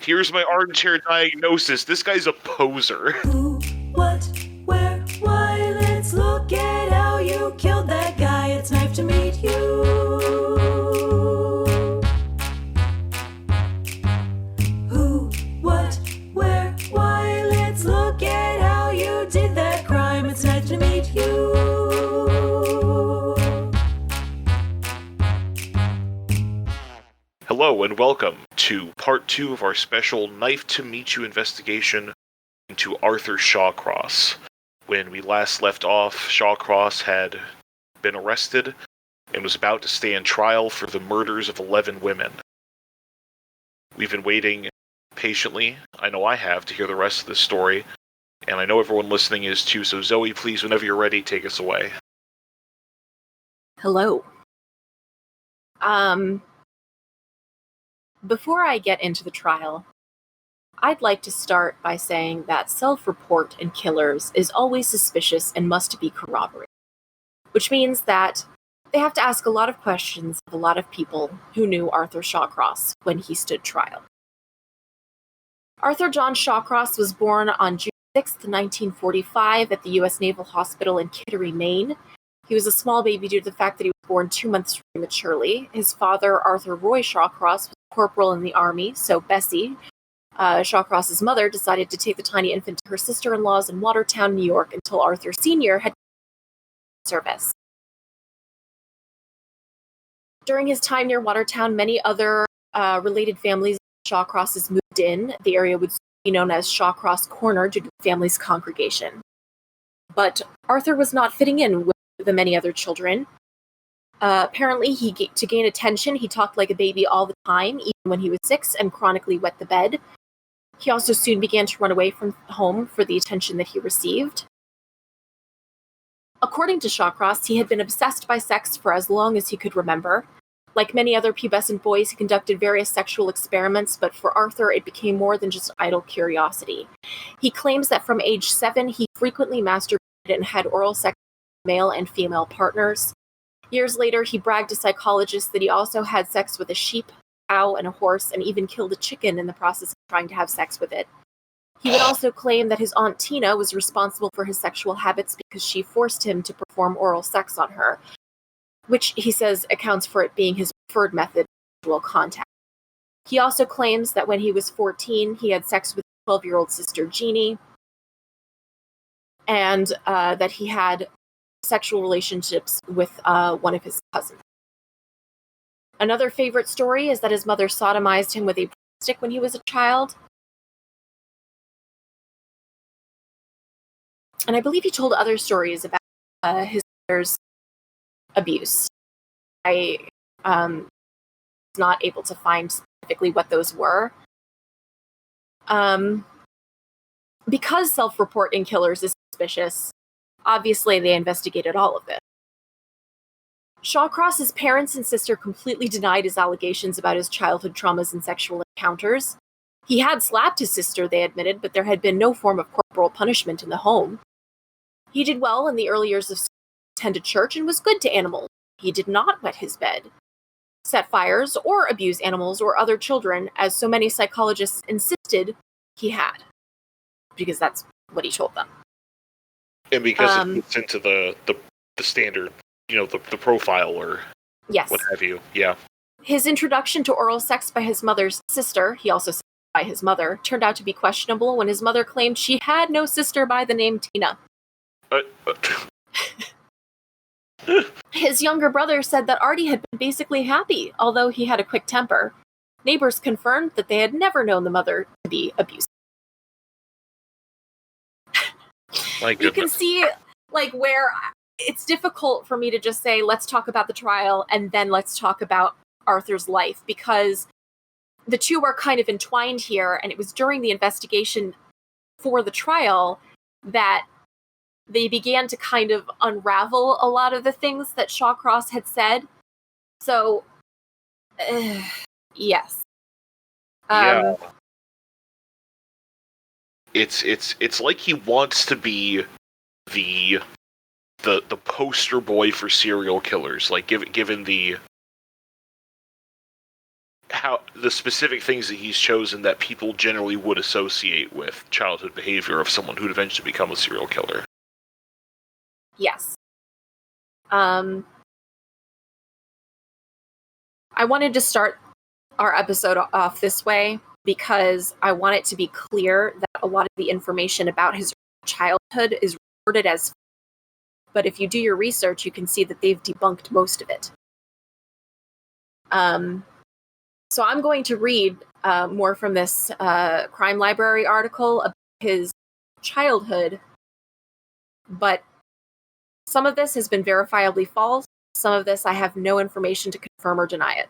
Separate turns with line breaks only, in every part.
Here's my armchair diagnosis. This guy's a poser.
Who, what, where, why? Let's look at how you killed that guy. It's nice to meet you. Who, what, where, why? Let's look at how you did that crime. It's nice to meet you.
Hello and welcome to part 2 of our special Knife to Meet You investigation into Arthur Shawcross. When we last left off, Shawcross had been arrested and was about to stand trial for the murders of 11 women. We've been waiting patiently, I know I have, to hear the rest of this story, and I know everyone listening is too, so Zoe, please, whenever you're ready, take us away.
Hello. Before I get into the trial, I'd like to start by saying that self-report in killers is always suspicious and must be corroborated, which means that they have to ask a lot of questions of a lot of people who knew Arthur Shawcross when he stood trial. Arthur John Shawcross was born on June 6, 1945 at the U.S. Naval Hospital in Kittery, Maine. He was a small baby due to the fact that he was born 2 months prematurely. His father, Arthur Roy Shawcross, was a corporal in the Army, so Bessie, Shawcross's mother, decided to take the tiny infant to her sister-in-law's in Watertown, New York, until Arthur Sr. had service. During his time near Watertown, many other related families of Shawcrosses moved in. The area would be known as Shawcross Corner due to the family's congregation. But Arthur was not fitting in with the many other children. Apparently, to gain attention, he talked like a baby all the time, even when he was 6, and chronically wet the bed. He also soon began to run away from home for the attention that he received. According to Shawcross, he had been obsessed by sex for as long as he could remember. Like many other pubescent boys, he conducted various sexual experiments, but for Arthur, it became more than just idle curiosity. He claims that from age 7, he frequently masturbated and had oral sex with male and female partners. Years later, he bragged to psychologists that he also had sex with a sheep, cow, and a horse, and even killed a chicken in the process of trying to have sex with it. He would also claim that his Aunt Tina was responsible for his sexual habits because she forced him to perform oral sex on her, which he says accounts for it being his preferred method of sexual contact. He also claims that when he was 14, he had sex with his 12-year-old sister Jeannie, and that he had sexual relationships with one of his cousins. Another favorite story is that his mother sodomized him with a broomstick when he was a child. And I believe he told other stories about his mother's abuse. I was not able to find specifically what those were. Because self-report in killers is suspicious, obviously they investigated all of this. Shawcross's parents and sister completely denied his allegations about his childhood traumas and sexual encounters. He had slapped his sister, they admitted, but there had been no form of corporal punishment in the home. He did well in the early years of school, attended church, and was good to animals. He did not wet his bed, set fires, or abuse animals or other children, as so many psychologists insisted he had, because that's what he told them.
And because it fits into the standard, the profile or
yes,
what have you. Yeah.
His introduction to oral sex by his mother's sister, he also said by his mother, turned out to be questionable when his mother claimed she had no sister by the name Tina. His younger brother said that Artie had been basically happy, although he had a quick temper. Neighbors confirmed that they had never known the mother to be abusive. You can see, where it's difficult for me to just say, let's talk about the trial, and then let's talk about Arthur's life, because the two are kind of entwined here, and it was during the investigation for the trial that they began to kind of unravel a lot of the things that Shawcross had said. So, yes.
Yeah. It's like he wants to be the poster boy for serial killers, like given the how the specific things that he's chosen that people generally would associate with childhood behavior of someone who'd eventually become a serial killer.
Yes. I wanted to start our episode off this way because I want it to be clear that a lot of the information about his childhood is reported as, but if you do your research, you can see that they've debunked most of it. So I'm going to read more from this crime library article about his childhood, but some of this has been verifiably false. Some of this I have no information to confirm or deny it.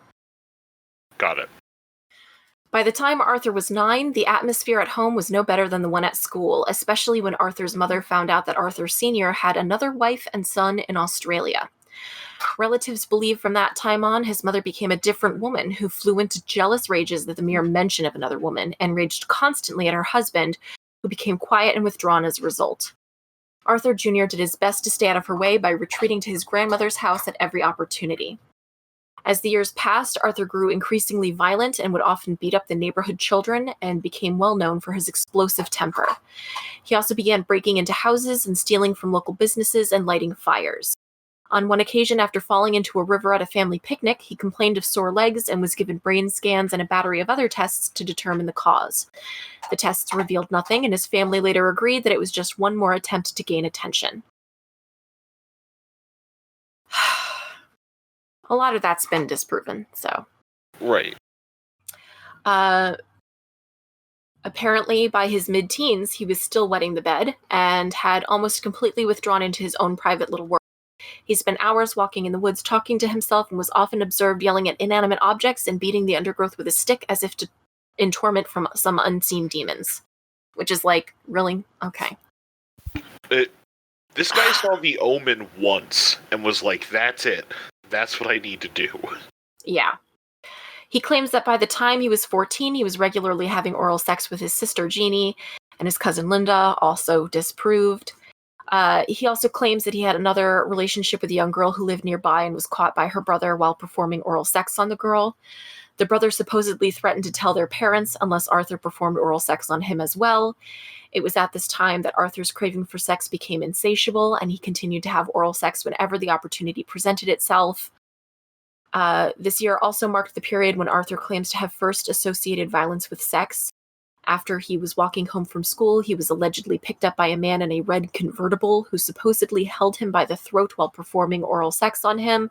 Got it.
By the time Arthur was 9, the atmosphere at home was no better than the one at school, especially when Arthur's mother found out that Arthur Sr. had another wife and son in Australia. Relatives believe from that time on, his mother became a different woman who flew into jealous rages at the mere mention of another woman and raged constantly at her husband, who became quiet and withdrawn as a result. Arthur Jr. did his best to stay out of her way by retreating to his grandmother's house at every opportunity. As the years passed, Arthur grew increasingly violent and would often beat up the neighborhood children and became well known for his explosive temper. He also began breaking into houses and stealing from local businesses and lighting fires. On one occasion, after falling into a river at a family picnic, he complained of sore legs and was given brain scans and a battery of other tests to determine the cause. The tests revealed nothing, and his family later agreed that it was just one more attempt to gain attention. A lot of that's been disproven, so.
Right.
Apparently, by his mid-teens, he was still wetting the bed and had almost completely withdrawn into his own private little world. He spent hours walking in the woods talking to himself and was often observed yelling at inanimate objects and beating the undergrowth with a stick as if in torment from some unseen demons. Which is like, really? Okay.
This guy saw The Omen once and was like, that's it. That's what I need to do.
Yeah. He claims that by the time he was 14, he was regularly having oral sex with his sister Jeannie and his cousin Linda, also disproved. He also claims that he had another relationship with a young girl who lived nearby and was caught by her brother while performing oral sex on the girl. The brother supposedly threatened to tell their parents unless Arthur performed oral sex on him as well. It was at this time that Arthur's craving for sex became insatiable, and he continued to have oral sex whenever the opportunity presented itself. This year also marked the period when Arthur claims to have first associated violence with sex. After he was walking home from school, he was allegedly picked up by a man in a red convertible who supposedly held him by the throat while performing oral sex on him.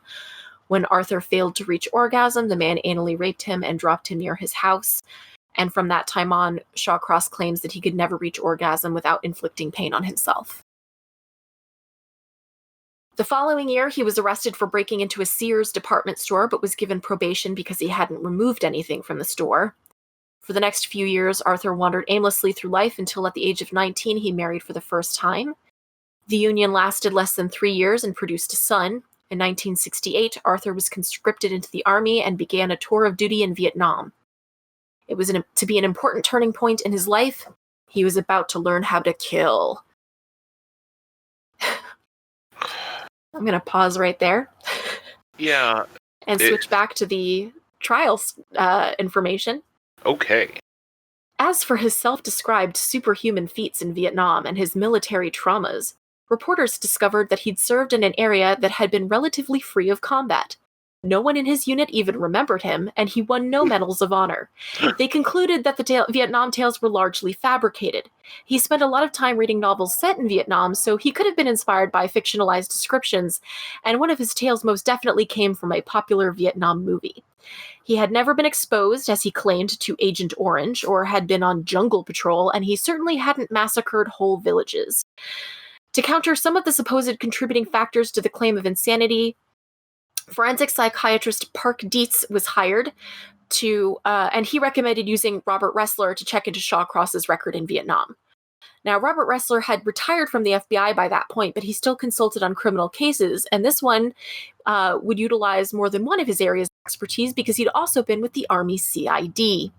When Arthur failed to reach orgasm, the man anally raped him and dropped him near his house. And from that time on, Shawcross claims that he could never reach orgasm without inflicting pain on himself. The following year, he was arrested for breaking into a Sears department store, but was given probation because he hadn't removed anything from the store. For the next few years, Arthur wandered aimlessly through life until at the age of 19, he married for the first time. The union lasted less than 3 years and produced a son. In 1968, Arthur was conscripted into the army and began a tour of duty in Vietnam. It was to be an important turning point in his life. He was about to learn how to kill. I'm going to pause right there.
Yeah.
And switch back to the trials information.
Okay.
As for his self-described superhuman feats in Vietnam and his military traumas, reporters discovered that he'd served in an area that had been relatively free of combat. No one in his unit even remembered him, and he won no medals of honor. They concluded that the Vietnam tales were largely fabricated. He spent a lot of time reading novels set in Vietnam, so he could have been inspired by fictionalized descriptions, and one of his tales most definitely came from a popular Vietnam movie. He had never been exposed, as he claimed, to Agent Orange, or had been on jungle patrol, and he certainly hadn't massacred whole villages. To counter some of the supposed contributing factors to the claim of insanity, forensic psychiatrist Park Dietz was hired to, and he recommended using Robert Ressler to check into Shawcross's record in Vietnam. Now, Robert Ressler had retired from the FBI by that point, but he still consulted on criminal cases, and this one would utilize more than one of his areas of expertise because he'd also been with the Army CID.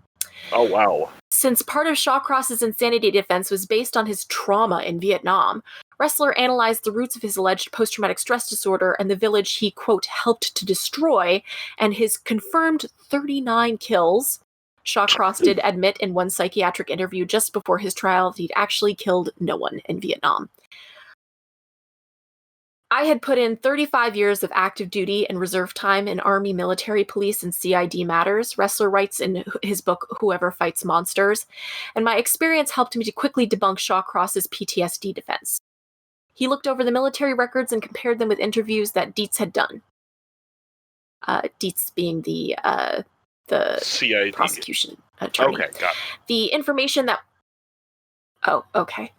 Oh, wow.
Since part of Shawcross's insanity defense was based on his trauma in Vietnam, Ressler analyzed the roots of his alleged post-traumatic stress disorder and the village he, quote, helped to destroy, and his confirmed 39 kills. Shawcross did admit in one psychiatric interview just before his trial that he'd actually killed no one in Vietnam. I had put in 35 years of active duty and reserve time in Army, military, police, and CID matters, Ressler writes in his book, Whoever Fights Monsters, and my experience helped me to quickly debunk Shawcross's PTSD defense. He looked over the military records and compared them with interviews that Dietz had done. Dietz being the
CID.
prosecution attorney.
Okay, got it.
The information that... Oh, okay.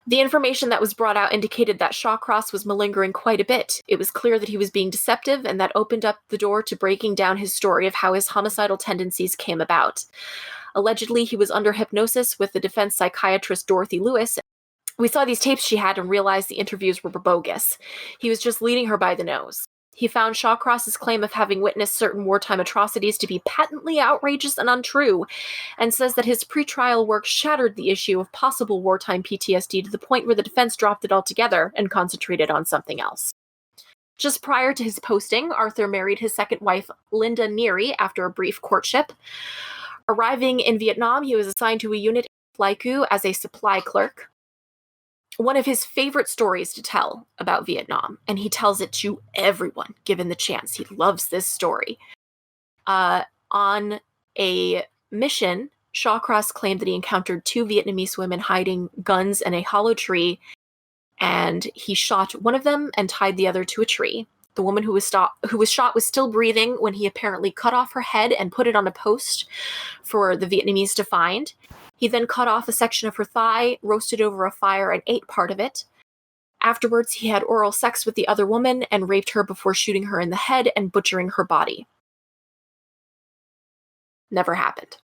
The information that was brought out indicated that Shawcross was malingering quite a bit. It was clear that he was being deceptive, and that opened up the door to breaking down his story of how his homicidal tendencies came about. Allegedly, he was under hypnosis with the defense psychiatrist Dorothy Lewis. We saw these tapes she had and realized the interviews were bogus. He was just leading her by the nose. He found Shawcross's claim of having witnessed certain wartime atrocities to be patently outrageous and untrue, and says that his pretrial work shattered the issue of possible wartime PTSD to the point where the defense dropped it altogether and concentrated on something else. Just prior to his posting, Arthur married his second wife, Linda Neary, after a brief courtship. Arriving in Vietnam, he was assigned to a unit in Pleiku as a supply clerk. One of his favorite stories to tell about Vietnam, and he tells it to everyone given the chance. He loves this story. On a mission, Shawcross claimed that he encountered two Vietnamese women hiding guns in a hollow tree, and he shot one of them and tied the other to a tree. The woman who was shot was still breathing when he apparently cut off her head and put it on a post for the Vietnamese to find. He then cut off a section of her thigh, roasted over a fire, and ate part of it. Afterwards, he had oral sex with the other woman and raped her before shooting her in the head and butchering her body. Never happened.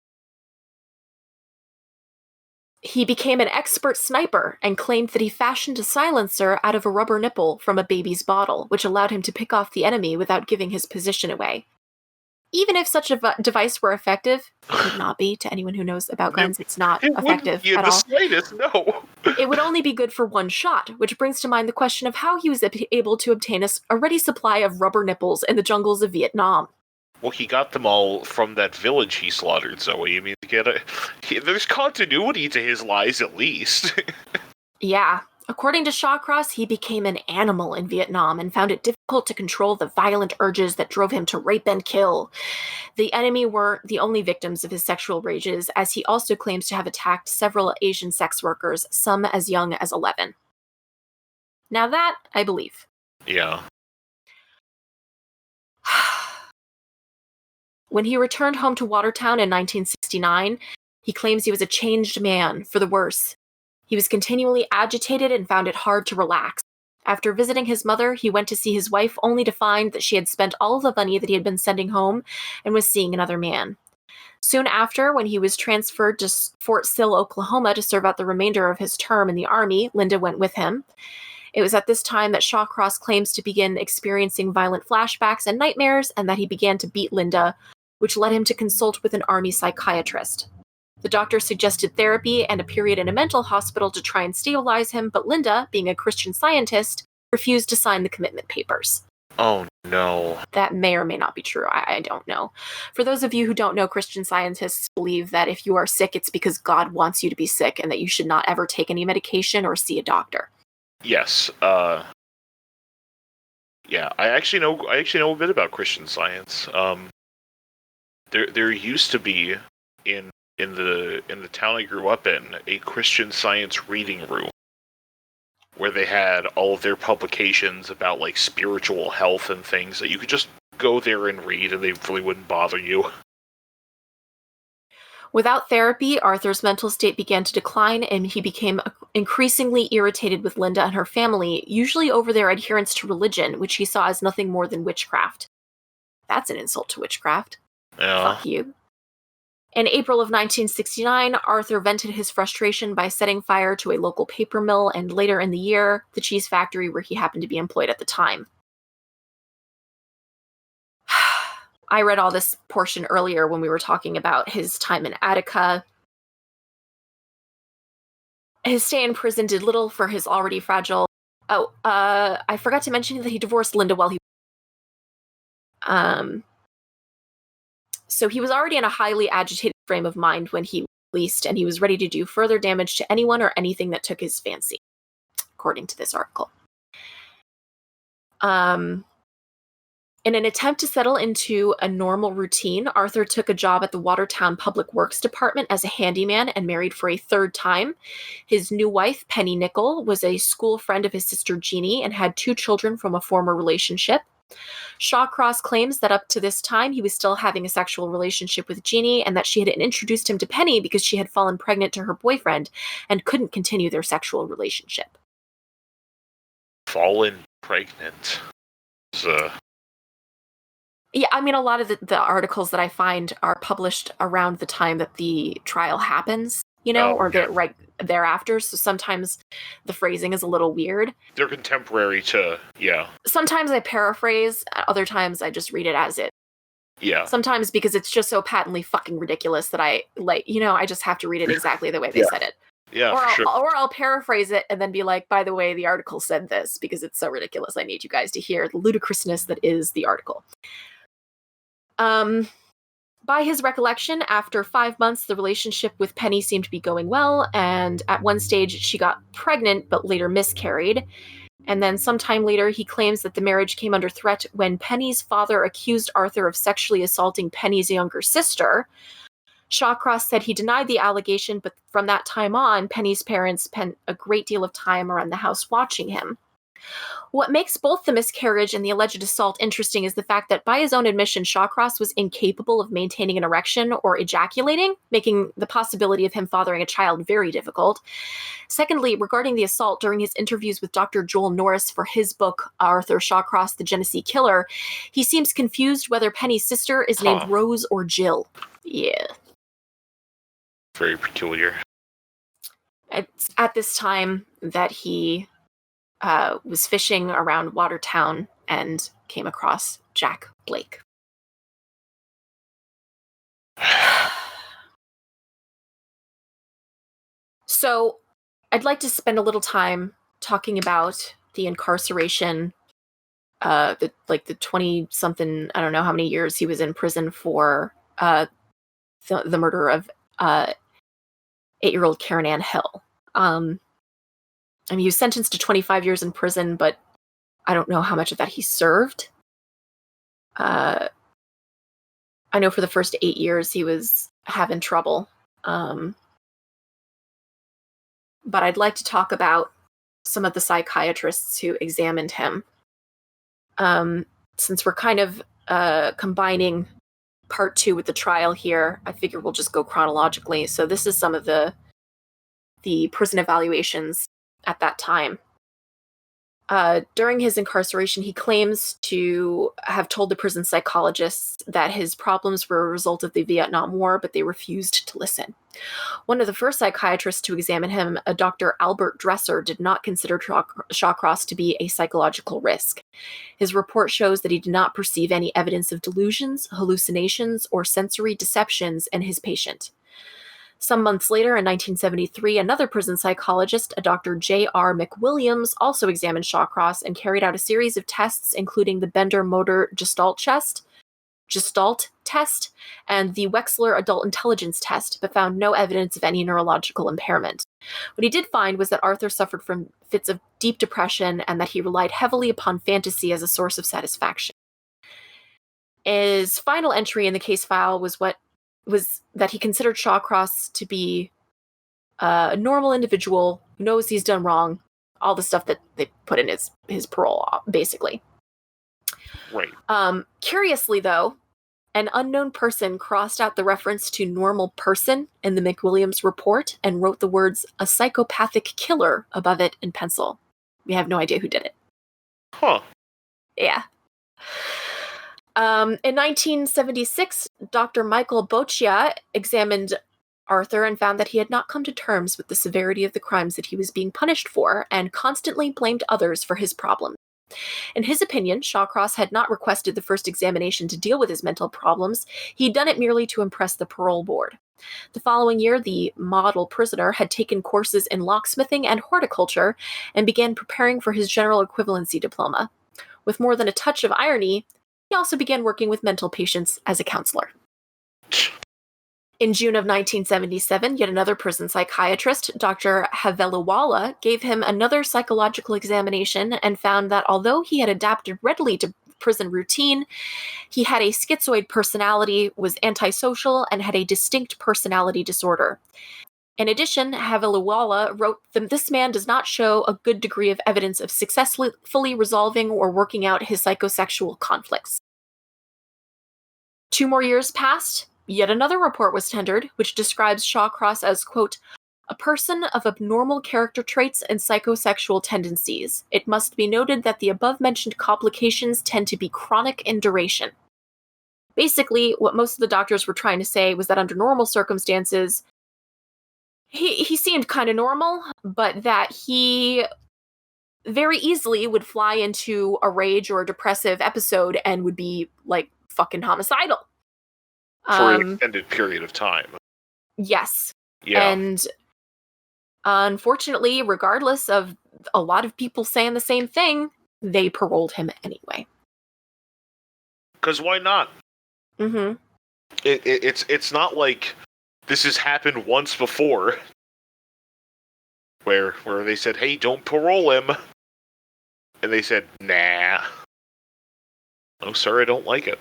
He became an expert sniper and claimed that he fashioned a silencer out of a rubber nipple from a baby's bottle, which allowed him to pick off the enemy without giving his position away. Even if such a device were effective, it would not be. To anyone who knows about guns, it's not effective at all.
Slightest, no.
It would only be good for one shot, which brings to mind the question of how he was able to obtain a ready supply of rubber nipples in the jungles of Vietnam.
Well, he got them all from that village he slaughtered, Zoe. I mean, there's continuity to his lies, at least.
Yeah. According to Shawcross, he became an animal in Vietnam and found it difficult to control the violent urges that drove him to rape and kill. The enemy weren't the only victims of his sexual rages, as he also claims to have attacked several Asian sex workers, some as young as 11. Now that, I believe.
Yeah.
When he returned home to Watertown in 1969, he claims he was a changed man, for the worse. He was continually agitated and found it hard to relax. After visiting his mother, he went to see his wife only to find that she had spent all the money that he had been sending home and was seeing another man. Soon after, when he was transferred to Fort Sill, Oklahoma to serve out the remainder of his term in the Army, Linda went with him. It was at this time that Shawcross claims to begin experiencing violent flashbacks and nightmares, and that he began to beat Linda, which led him to consult with an Army psychiatrist. The doctor suggested therapy and a period in a mental hospital to try and stabilize him, but Linda, being a Christian Scientist, refused to sign the commitment papers.
Oh, no.
That may or may not be true. I don't know. For those of you who don't know, Christian Scientists believe that if you are sick, it's because God wants you to be sick and that you should not ever take any medication or see a doctor.
Yes. Yeah, I actually know a bit about Christian Science. There used to be in the town I grew up in a Christian Science reading room where they had all of their publications about like spiritual health and things that you could just go there and read and they really wouldn't bother you.
Without therapy, Arthur's mental state began to decline and he became increasingly irritated with Linda and her family, usually over their adherence to religion, which he saw as nothing more than witchcraft. That's an insult to witchcraft.
Yeah.
Fuck you. In April of 1969, Arthur vented his frustration by setting fire to a local paper mill and later in the year, the cheese factory where he happened to be employed at the time. I read all this portion earlier when we were talking about his time in Attica. His stay in prison did little for his already fragile... I forgot to mention that he divorced Linda while he... So he was already in a highly agitated frame of mind when he was released, and he was ready to do further damage to anyone or anything that took his fancy, according to this article. In an attempt to settle into a normal routine, Arthur took a job at the Watertown Public Works Department as a handyman and married for a third time. His new wife, Penny Nickel, was a school friend of his sister Jeannie and had 2 children from a former relationship. Shawcross claims that up to this time he was still having a sexual relationship with Jeannie and that she had introduced him to Penny because she had fallen pregnant to her boyfriend and couldn't continue their sexual relationship.
Fallen pregnant.
Yeah, I mean, a lot of the articles that I find are published around the time that the trial happens, or right thereafter. So sometimes the phrasing is a little weird.
They're contemporary to, yeah.
Sometimes I paraphrase, other times I just read it as it.
Yeah.
Sometimes because it's just so patently fucking ridiculous that I just have to read it exactly the way they said it.
Yeah,
Or I'll paraphrase it and then be like, by the way, the article said this because it's so ridiculous. I need you guys to hear the ludicrousness that is the article. By his recollection, after 5 months, the relationship with Penny seemed to be going well, and at one stage she got pregnant but later miscarried. And then sometime later, he claims that the marriage came under threat when Penny's father accused Arthur of sexually assaulting Penny's younger sister. Shawcross said he denied the allegation, but from that time on, Penny's parents spent a great deal of time around the house watching him. What makes both the miscarriage and the alleged assault interesting is the fact that, by his own admission, Shawcross was incapable of maintaining an erection or ejaculating, making the possibility of him fathering a child very difficult. Secondly, regarding the assault, during his interviews with Dr. Joel Norris for his book, Arthur Shawcross, The Genesee Killer, he seems confused whether Penny's sister is named Rose or Jill. Yeah.
Very peculiar.
It's at this time that he was fishing around Watertown and came across Jack Blake. So I'd like to spend a little time talking about the incarceration, the 20-something, I don't know how many years he was in prison for the murder of 8-year-old Karen Ann Hill. I mean, he was sentenced to 25 years in prison, but I don't know how much of that he served. I know for the first 8 years he was having trouble. But I'd like to talk about some of the psychiatrists who examined him. Since we're kind of combining part 2 with the trial here, I figure we'll just go chronologically. So this is some of the prison evaluations at that time. During his incarceration, he claims to have told the prison psychologists that his problems were a result of the Vietnam War, but they refused to listen. One of the first psychiatrists to examine him, a Dr. Albert Dresser, did not consider Shawcross to be a psychological risk. His report shows that he did not perceive any evidence of delusions, hallucinations, or sensory deceptions in his patient. Some months later, in 1973, another prison psychologist, a Dr. J.R. McWilliams, also examined Shawcross and carried out a series of tests, including the Bender-Motor Gestalt test and the Wechsler Adult Intelligence test, but found no evidence of any neurological impairment. What he did find was that Arthur suffered from fits of deep depression and that he relied heavily upon fantasy as a source of satisfaction. His final entry in the case file was that he considered Shawcross to be a normal individual who knows he's done wrong, all the stuff that they put in his parole, basically.
Right.
Curiously, though, an unknown person crossed out the reference to normal person in the McWilliams report and wrote the words, "a psychopathic killer," above it in pencil. We have no idea who did it.
Huh.
Yeah. In 1976, Dr. Michael Boccia examined Arthur and found that he had not come to terms with the severity of the crimes that he was being punished for and constantly blamed others for his problems. In his opinion, Shawcross had not requested the first examination to deal with his mental problems. He'd done it merely to impress the parole board. The following year, the model prisoner had taken courses in locksmithing and horticulture and began preparing for his general equivalency diploma. With more than a touch of irony, he also began working with mental patients as a counselor. In June of 1977, yet another prison psychiatrist, Dr. Haveliwala, gave him another psychological examination and found that although he had adapted readily to prison routine, he had a schizoid personality, was antisocial, and had a distinct personality disorder. In addition, Haveliwala wrote that this man does not show a good degree of evidence of successfully resolving or working out his psychosexual conflicts. 2 more years passed. Yet another report was tendered, which describes Shawcross as, quote, a person of abnormal character traits and psychosexual tendencies. It must be noted that the above-mentioned complications tend to be chronic in duration. Basically, what most of the doctors were trying to say was that under normal circumstances, he seemed kind of normal, but that he very easily would fly into a rage or a depressive episode and would be, like, fucking homicidal.
For an extended period of time.
Yes.
Yeah.
And unfortunately, regardless of a lot of people saying the same thing, they paroled him anyway.
Because why not?
Mm-hmm.
It's not like this has happened once before, where they said, hey, don't parole him. And they said, nah. No, sir, I don't like it.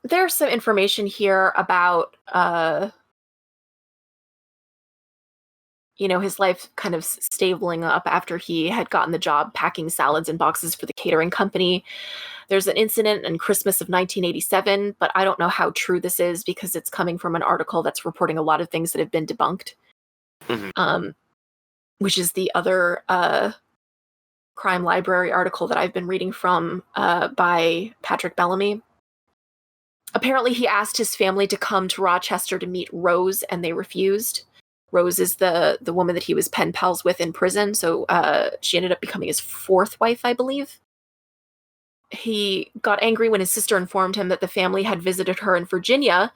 There's some information here about, his life kind of stabling up after he had gotten the job packing salads and boxes for the catering company. There's an incident in Christmas of 1987, but I don't know how true this is because it's coming from an article that's reporting a lot of things that have been debunked. Mm-hmm. Which is the other, crime library article that I've been reading from, by Patrick Bellamy. Apparently, he asked his family to come to Rochester to meet Rose, and they refused. Rose is the woman that he was pen pals with in prison, so she ended up becoming his 4th wife, I believe. He got angry when his sister informed him that the family had visited her in Virginia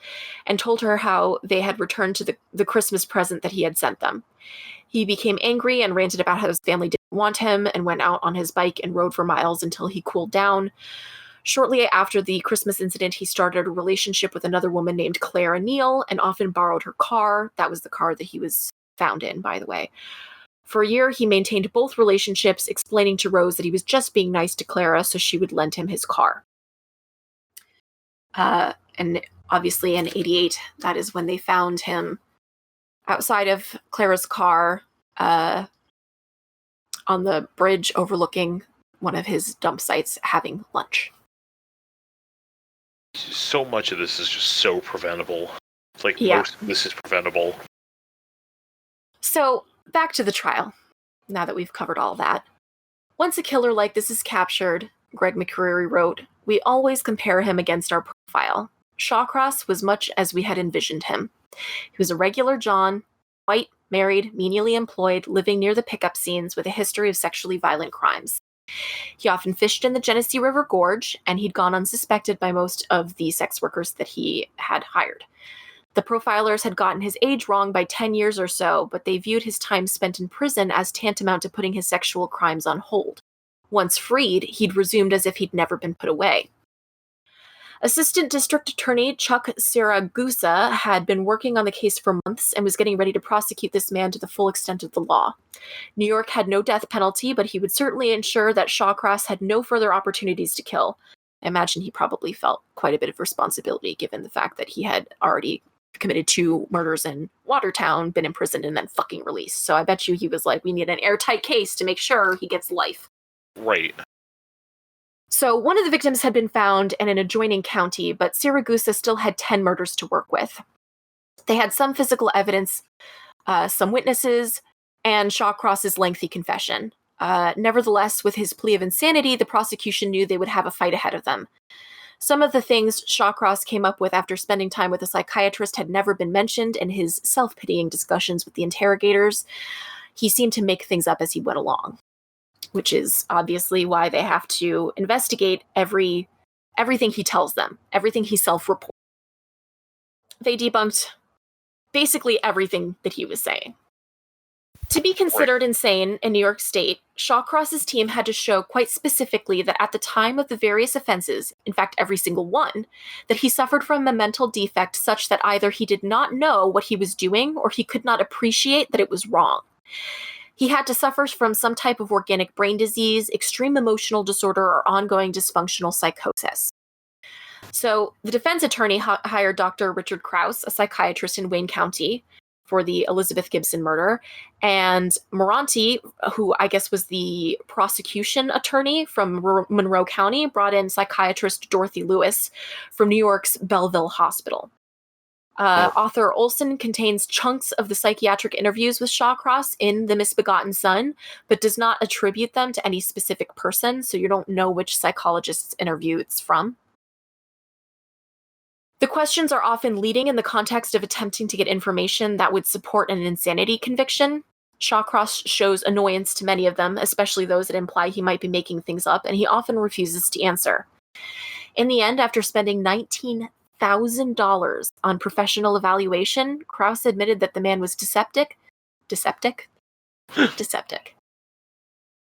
and told her how they had returned to the Christmas present that he had sent them. He became angry and ranted about how his family didn't want him and went out on his bike and rode for miles until he cooled down. Shortly after the Christmas incident, he started a relationship with another woman named Clara Neal and often borrowed her car. That was the car that he was found in, by the way. For a year, he maintained both relationships, explaining to Rose that he was just being nice to Clara so she would lend him his car. And obviously in 88, that is when they found him outside of Clara's car on the bridge overlooking one of his dump sites having lunch.
So much of this is just so preventable. It's like most of this is preventable.
So, back to the trial, now that we've covered all that. Once a killer like this is captured, Greg McCreary wrote, we always compare him against our profile. Shawcross was much as we had envisioned him. He was a regular John, white, married, menially employed, living near the pickup scenes with a history of sexually violent crimes. He often fished in the Genesee River Gorge, and he'd gone unsuspected by most of the sex workers that he had hired. The profilers had gotten his age wrong by 10 years or so, but they viewed his time spent in prison as tantamount to putting his sexual crimes on hold. Once freed, he'd resumed as if he'd never been put away. Assistant District Attorney Chuck Siragusa had been working on the case for months and was getting ready to prosecute this man to the full extent of the law. New York had no death penalty, but he would certainly ensure that Shawcross had no further opportunities to kill. I imagine he probably felt quite a bit of responsibility given the fact that he had already committed 2 murders in Watertown, been imprisoned, and then fucking released. So I bet you he was like, we need an airtight case to make sure he gets life.
Right.
So one of the victims had been found in an adjoining county, but Siragusa still had 10 murders to work with. They had some physical evidence, some witnesses, and Shawcross's lengthy confession. Nevertheless, with his plea of insanity, the prosecution knew they would have a fight ahead of them. Some of the things Shawcross came up with after spending time with a psychiatrist had never been mentioned in his self-pitying discussions with the interrogators. He seemed to make things up as he went along. which is obviously why they have to investigate everything he tells them, everything he self-reports. They debunked basically everything that he was saying. To be considered insane in New York State, Shawcross's team had to show quite specifically that at the time of the various offenses, in fact every single one, that he suffered from a mental defect such that either he did not know what he was doing or he could not appreciate that it was wrong. He had to suffer from some type of organic brain disease, extreme emotional disorder, or ongoing dysfunctional psychosis. So the defense attorney hired Dr. Richard Krause, a psychiatrist in Wayne County, for the Elizabeth Gibson murder, and Moranti, who I guess was the prosecution attorney from Monroe County, brought in psychiatrist Dorothy Lewis from New York's Belleville Hospital. Author Olson contains chunks of the psychiatric interviews with Shawcross in The Misbegotten Son, but does not attribute them to any specific person, so you don't know which psychologist's interview it's from. The questions are often leading in the context of attempting to get information that would support an insanity conviction. Shawcross shows annoyance to many of them, especially those that imply he might be making things up, and he often refuses to answer. In the end, after spending $19,000 on professional evaluation, Krause admitted that the man was Deceptic.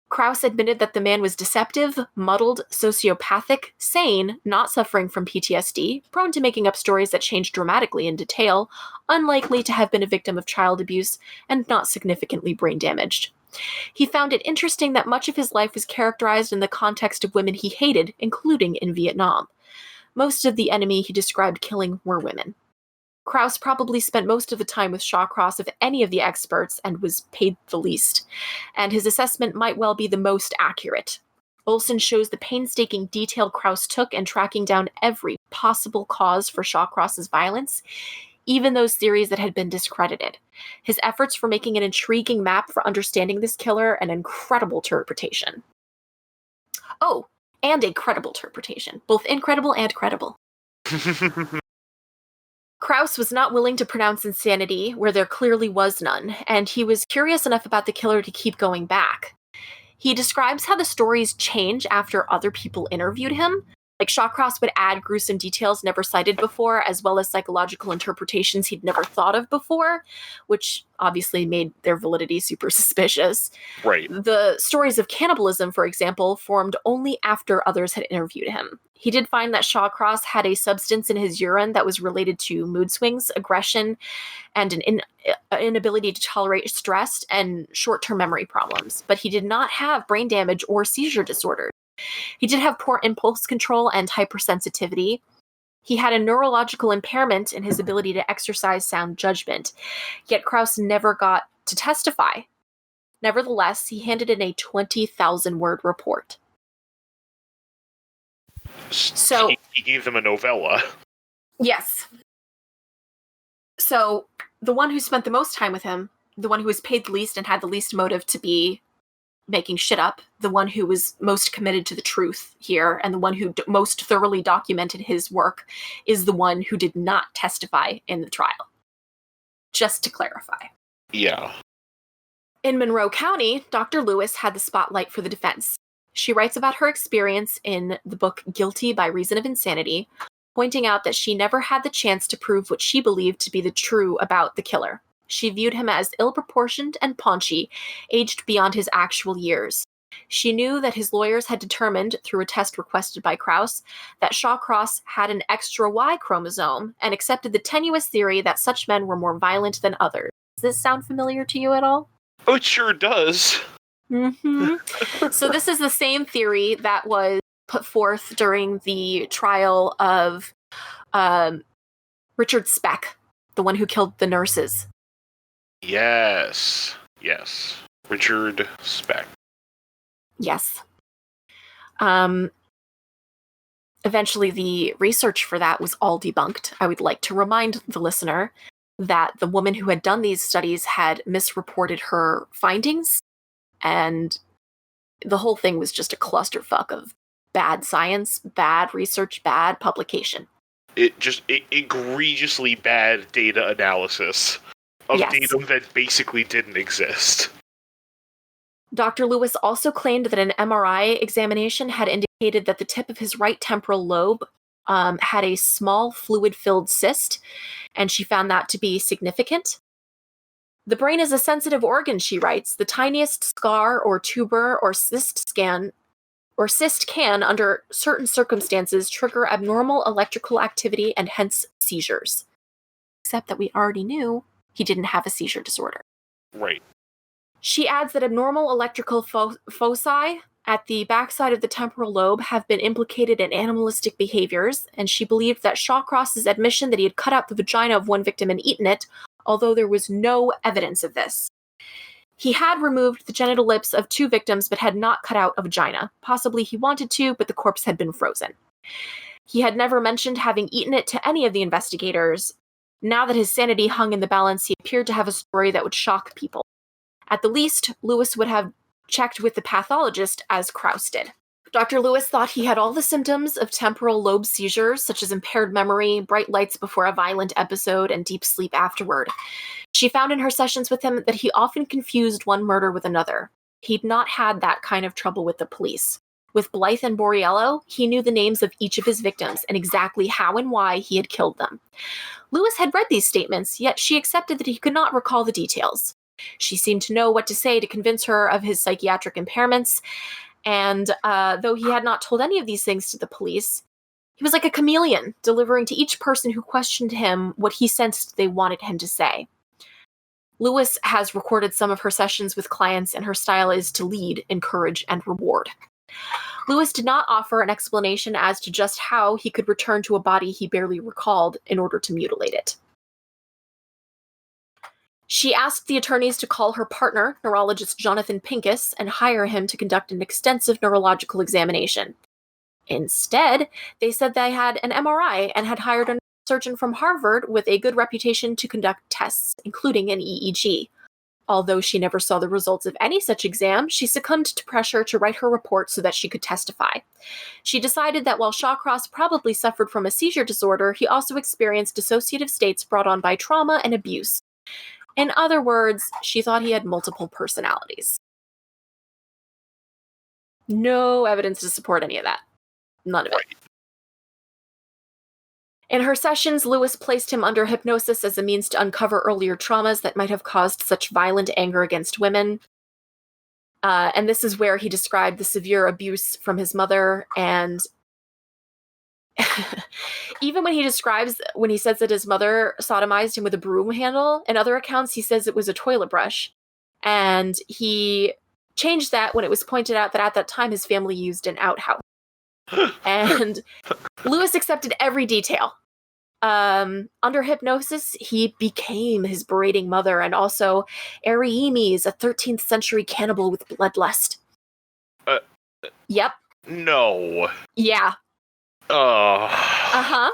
Krause admitted that the man was deceptive, muddled, sociopathic, sane, not suffering from PTSD, prone to making up stories that change dramatically in detail, unlikely to have been a victim of child abuse, and not significantly brain damaged. He found it interesting that much of his life was characterized in the context of women he hated, including in Vietnam. Most of the enemy he described killing were women. Krause probably spent most of the time with Shawcross of any of the experts and was paid the least, and his assessment might well be the most accurate. Olson shows the painstaking detail Krause took in tracking down every possible cause for Shawcross's violence, even those theories that had been discredited. His efforts for making an intriguing map for understanding this killer an incredible interpretation. Oh, and a credible interpretation. Both incredible and credible. Krause was not willing to pronounce insanity where there clearly was none, and he was curious enough about the killer to keep going back. He describes how the stories change after other people interviewed him. Like, Shawcross would add gruesome details never cited before, as well as psychological interpretations he'd never thought of before, which obviously made their validity super suspicious.
Right.
The stories of cannibalism, for example, formed only after others had interviewed him. He did find that Shawcross had a substance in his urine that was related to mood swings, aggression, and an inability to tolerate stress and short-term memory problems. But he did not have brain damage or seizure disorders. He did have poor impulse control and hypersensitivity. He had a neurological impairment in his ability to exercise sound judgment, yet Krause never got to testify. Nevertheless, he handed in a 20,000-word report. So
he gave them a novella.
Yes. So the one who spent the most time with him, the one who was paid the least and had the least motive to be making shit up, the one who was most committed to the truth here, and the one who most thoroughly documented his work, is the one who did not testify in the trial. Just to clarify.
Yeah.
In Monroe County, Dr. Lewis had the spotlight for the defense. She writes about her experience in the book Guilty by Reason of Insanity, pointing out that she never had the chance to prove what she believed to be the true about the killer. She viewed him as ill-proportioned and paunchy, aged beyond his actual years. She knew that his lawyers had determined, through a test requested by Krause, that Shawcross had an extra Y chromosome, and accepted the tenuous theory that such men were more violent than others. Does this sound familiar to you at all?
Oh, it sure does.
Mm-hmm. So this is the same theory that was put forth during the trial of Richard Speck, the one who killed the nurses.
Yes. Richard Speck.
Yes. Eventually, the research for that was all debunked. I would like to remind the listener that the woman who had done these studies had misreported her findings, and the whole thing was just a clusterfuck of bad science, bad research, bad publication.
Egregiously bad data analysis of
Yes.
datum that basically didn't exist.
Dr. Lewis also claimed that an MRI examination had indicated that the tip of his right temporal lobe had a small fluid-filled cyst, and she found that to be significant. The brain is a sensitive organ, she writes. The tiniest scar or tumor or cyst can, under certain circumstances, trigger abnormal electrical activity and hence seizures. Except that we already knew he didn't have a seizure disorder.
Right.
She adds that abnormal electrical foci at the backside of the temporal lobe have been implicated in animalistic behaviors, and she believed that Shawcross's admission that he had cut out the vagina of one victim and eaten it, although there was no evidence of this. He had removed the genital lips of 2 victims but had not cut out a vagina. Possibly he wanted to, but the corpse had been frozen. He had never mentioned having eaten it to any of the investigators. Now that his sanity hung in the balance, he appeared to have a story that would shock people. At the least, Lewis would have checked with the pathologist, as Krauss did. Dr. Lewis thought he had all the symptoms of temporal lobe seizures, such as impaired memory, bright lights before a violent episode, and deep sleep afterward. She found in her sessions with him that he often confused one murder with another. He'd not had that kind of trouble with the police. With Blythe and Borriello, he knew the names of each of his victims and exactly how and why he had killed them. Lewis had read these statements, yet she accepted that he could not recall the details. She seemed to know what to say to convince her of his psychiatric impairments, and though he had not told any of these things to the police, he was like a chameleon, delivering to each person who questioned him what he sensed they wanted him to say. Lewis has recorded some of her sessions with clients, and her style is to lead, encourage, and reward. Lewis did not offer an explanation as to just how he could return to a body he barely recalled in order to mutilate it. She asked the attorneys to call her partner, neurologist Jonathan Pincus, and hire him to conduct an extensive neurological examination. Instead, they said they had an MRI and had hired a surgeon from Harvard with a good reputation to conduct tests, including an EEG. Although she never saw the results of any such exam, she succumbed to pressure to write her report so that she could testify. She decided that while Shawcross probably suffered from a seizure disorder, he also experienced dissociative states brought on by trauma and abuse. In other words, she thought he had multiple personalities. No evidence to support any of that. None of it. In her sessions, Lewis placed him under hypnosis as a means to uncover earlier traumas that might have caused such violent anger against women. And this is where he described the severe abuse from his mother. And even when he says that his mother sodomized him with a broom handle, in other accounts he says it was a toilet brush. And he changed that when it was pointed out that at that time his family used an outhouse. And Lewis accepted every detail. Under hypnosis, he became his berating mother, and also Ariemes, a 13th century cannibal with bloodlust. Yep.
No.
Yeah. Uh-huh.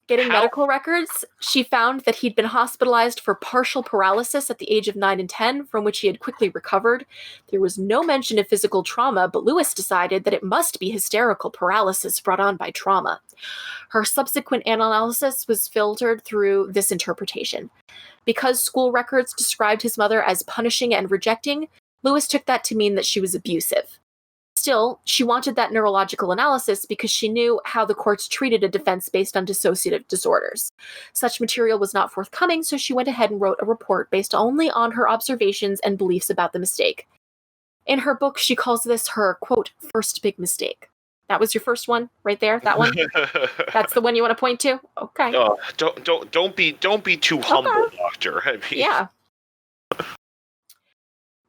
Getting medical records, she found that he'd been hospitalized for partial paralysis at the age of 9 and 10, from which he had quickly recovered. There was no mention of physical trauma, but Lewis decided that it must be hysterical paralysis brought on by trauma. Her subsequent analysis was filtered through this interpretation. Because school records described his mother as punishing and rejecting, Lewis took that to mean that she was abusive. Still, she wanted that neurological analysis because she knew how the courts treated a defense based on dissociative disorders. Such material was not forthcoming, so she went ahead and wrote a report based only on her observations and beliefs about the mistake. In her book, she calls this her, quote, first big mistake. That was your first one, right there? That one? That's the one you want to point to? Okay.
Don't be too humble, Doctor. I mean...
Yeah.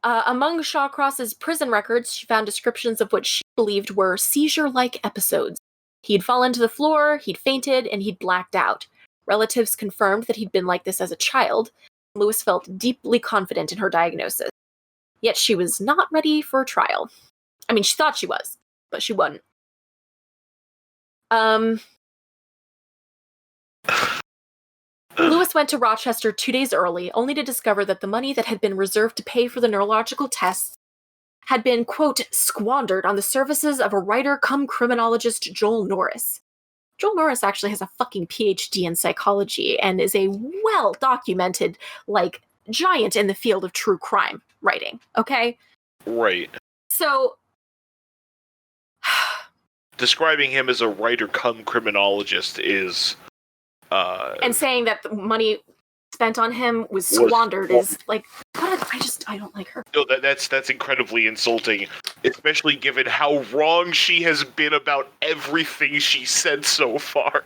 Among Shawcross's prison records, she found descriptions of what she believed were seizure-like episodes. He'd fallen to the floor, he'd fainted, and he'd blacked out. Relatives confirmed that he'd been like this as a child. Lewis felt deeply confident in her diagnosis. Yet she was not ready for a trial. I mean, she thought she was, but she wasn't. Lewis went to Rochester 2 days early, only to discover that the money that had been reserved to pay for the neurological tests had been, quote, squandered on the services of a writer-cum-criminologist, Joel Norris. Joel Norris actually has a fucking PhD in psychology and is a well-documented, giant in the field of true crime writing, okay?
Right.
So,
Describing him as a writer come criminologist is...
and saying that the money spent on him was squandered is like, I don't like her.
No, that's incredibly insulting, especially given how wrong she has been about everything she said so far.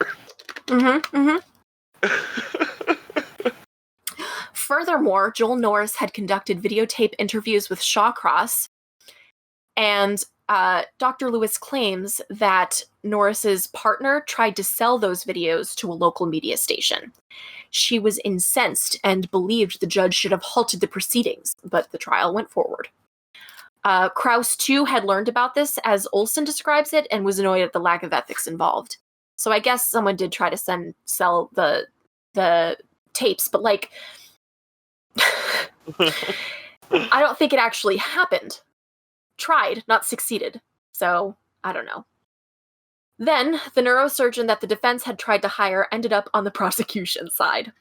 Furthermore, Joel Norris had conducted videotape interviews with Shawcross, and Dr. Lewis claims that Norris's partner tried to sell those videos to a local media station. She was incensed and believed the judge should have halted the proceedings, but the trial went forward. Krauss, too, had learned about this, as Olson describes it, and was annoyed at the lack of ethics involved. So I guess someone did try to sell the tapes, but, like, I don't think it actually happened. Tried, not succeeded. So, I don't know. Then, the neurosurgeon that the defense had tried to hire ended up on the prosecution side.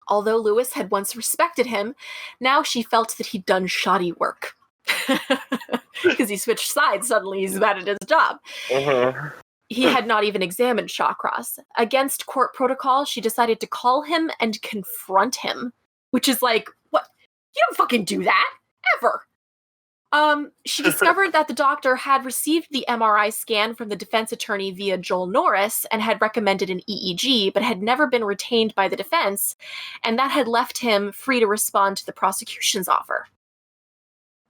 Although Lewis had once respected him, now she felt that he'd done shoddy work. Because he switched sides, suddenly he's bad at his job. He had not even examined Shawcross. Against court protocol, she decided to call him and confront him, which is like, what? You don't fucking do that, ever. She discovered that the doctor had received the MRI scan from the defense attorney via Joel Norris and had recommended an EEG, but had never been retained by the defense, and that had left him free to respond to the prosecution's offer.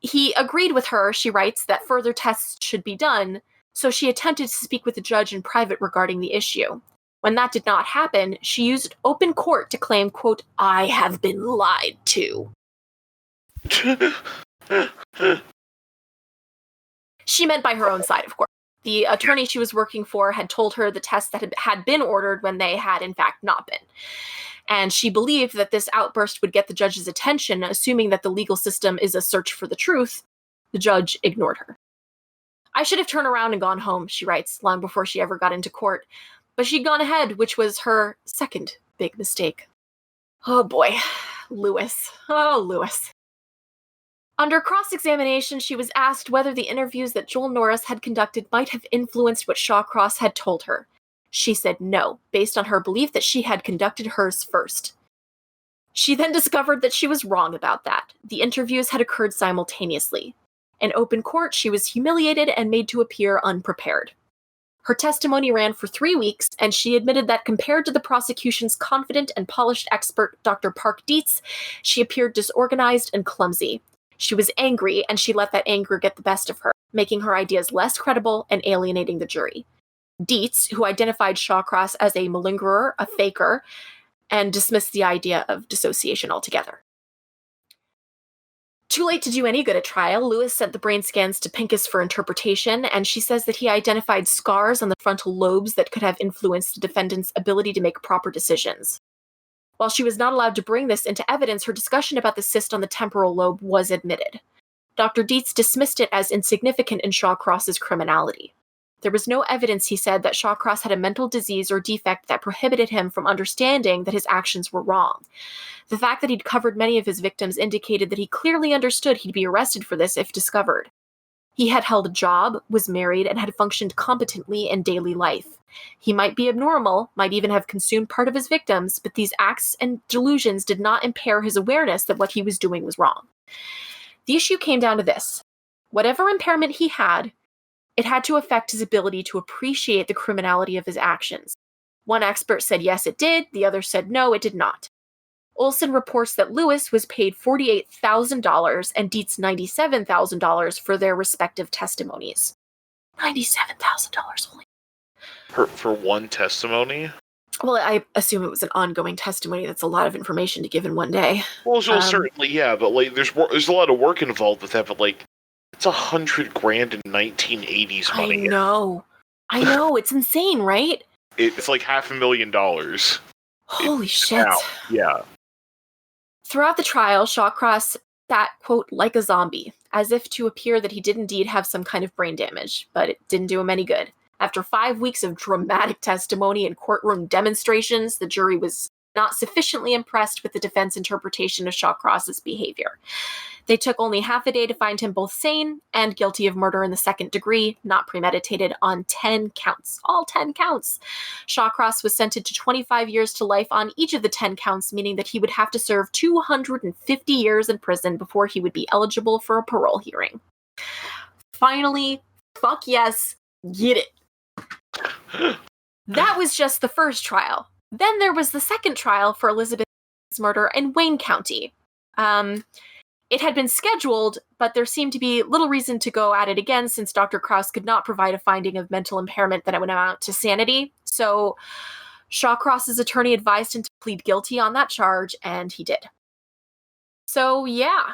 He agreed with her, she writes, that further tests should be done, so she attempted to speak with the judge in private regarding the issue. When that did not happen, she used open court to claim, quote, "I have been lied to." She meant by her own side, of course. The attorney she was working for had told her the tests that had been ordered when they had, in fact, not been. And she believed that this outburst would get the judge's attention, assuming that the legal system is a search for the truth. The judge ignored her. "I should have turned around and gone home," she writes, long before she ever got into court. But she'd gone ahead, which was her second big mistake. Oh boy, Lewis. Oh, Lewis. Under cross-examination, she was asked whether the interviews that Joel Norris had conducted might have influenced what Shawcross had told her. She said no, based on her belief that she had conducted hers first. She then discovered that she was wrong about that. The interviews had occurred simultaneously. In open court, she was humiliated and made to appear unprepared. Her testimony ran for 3 weeks, and she admitted that compared to the prosecution's confident and polished expert, Dr. Park Dietz, she appeared disorganized and clumsy. She was angry, and she let that anger get the best of her, making her ideas less credible and alienating the jury. Dietz, who identified Shawcross as a malingerer, a faker, and dismissed the idea of dissociation altogether. Too late to do any good at trial, Lewis sent the brain scans to Pincus for interpretation, and she says that he identified scars on the frontal lobes that could have influenced the defendant's ability to make proper decisions. While she was not allowed to bring this into evidence, her discussion about the cyst on the temporal lobe was admitted. Dr. Dietz dismissed it as insignificant in Shawcross's criminality. There was no evidence, he said, that Shawcross had a mental disease or defect that prohibited him from understanding that his actions were wrong. The fact that he'd covered many of his victims indicated that he clearly understood he'd be arrested for this if discovered. He had held a job, was married, and had functioned competently in daily life. He might be abnormal, might even have consumed part of his victims, but these acts and delusions did not impair his awareness that what he was doing was wrong. The issue came down to this. Whatever impairment he had, it had to affect his ability to appreciate the criminality of his actions. One expert said yes, it did. The other said no, it did not. Olson reports that Lewis was paid $48,000 and Dietz $97,000 for their respective testimonies. $97,000 only.
For one testimony?
Well, I assume it was an ongoing testimony. That's a lot of information to give in one day.
Well, certainly, yeah, but like, there's a lot of work involved with that. But like, it's $100,000 in 1980s money.
I know. It's insane, right?
It's like $500,000.
Holy shit!
Now. Yeah.
Throughout the trial, Shawcross sat, quote, like a zombie, as if to appear that he did indeed have some kind of brain damage, but it didn't do him any good. After 5 weeks of dramatic testimony and courtroom demonstrations, the jury was not sufficiently impressed with the defense interpretation of Shawcross's behavior. They took only half a day to find him both sane and guilty of murder in the second degree, not premeditated, on 10 counts. All 10 counts. Shawcross was sentenced to 25 years to life on each of the 10 counts, meaning that he would have to serve 250 years in prison before he would be eligible for a parole hearing. Finally, fuck yes, get it. That was just the first trial. Then there was the second trial for Elizabeth's murder in Wayne County. It had been scheduled, but there seemed to be little reason to go at it again since Dr. Krauss could not provide a finding of mental impairment that would amount to sanity. So Shawcross's attorney advised him to plead guilty on that charge, and he did. So yeah,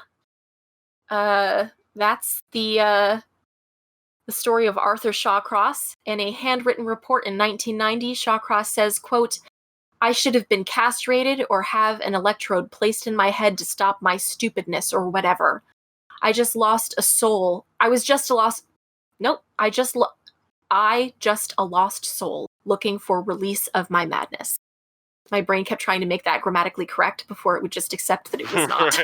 that's the story of Arthur Shawcross. In a handwritten report in 1990, Shawcross says, quote, "I should have been castrated or have an electrode placed in my head to stop my stupidness or whatever. I just lost a soul. I just a lost soul looking for release of my madness." My brain kept trying to make that grammatically correct before it would just accept that it was not.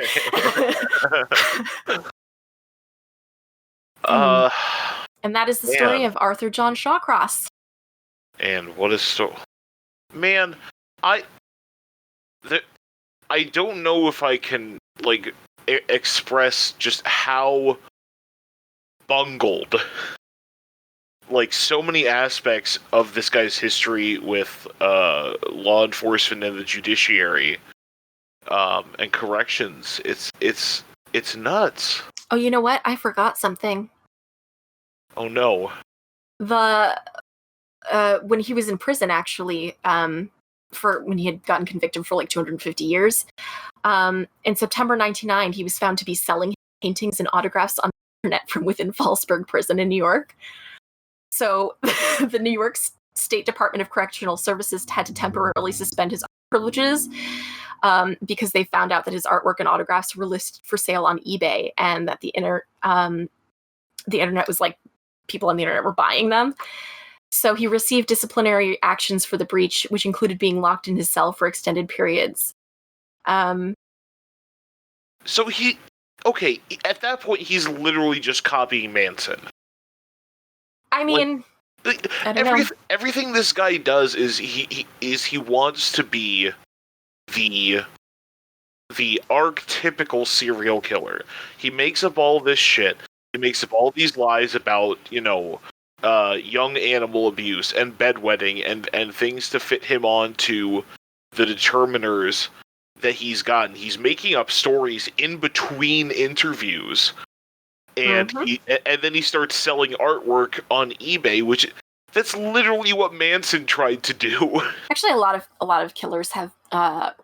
And that is the story of Arthur John Shawcross.
And what is so... Man, I don't know if I can, like, express just how bungled, like, so many aspects of this guy's history with law enforcement and the judiciary and corrections. It's nuts.
Oh, you know what? I forgot something.
Oh no.
When he was in prison, actually, for when he had gotten convicted for like 250 years, in September 1999, he was found to be selling paintings and autographs on the internet from within Fallsburg Prison in New York. So the New York State Department of Correctional Services had to temporarily suspend his privileges because they found out that his artwork and autographs were listed for sale on eBay, and that the internet was like, people on the internet were buying them. So he received disciplinary actions for the breach, which included being locked in his cell for extended periods.
So at that point, he's literally just copying Manson.
I mean,
like,
I don't know.
Everything this guy does is he wants to be the archetypical serial killer. He makes up all this shit. He makes up all these lies about, young animal abuse and bedwetting and things to fit him onto the determiners that he's gotten. He's making up stories in between interviews, and then he starts selling artwork on eBay, which that's literally what Manson tried to do. Actually,
a lot of killers have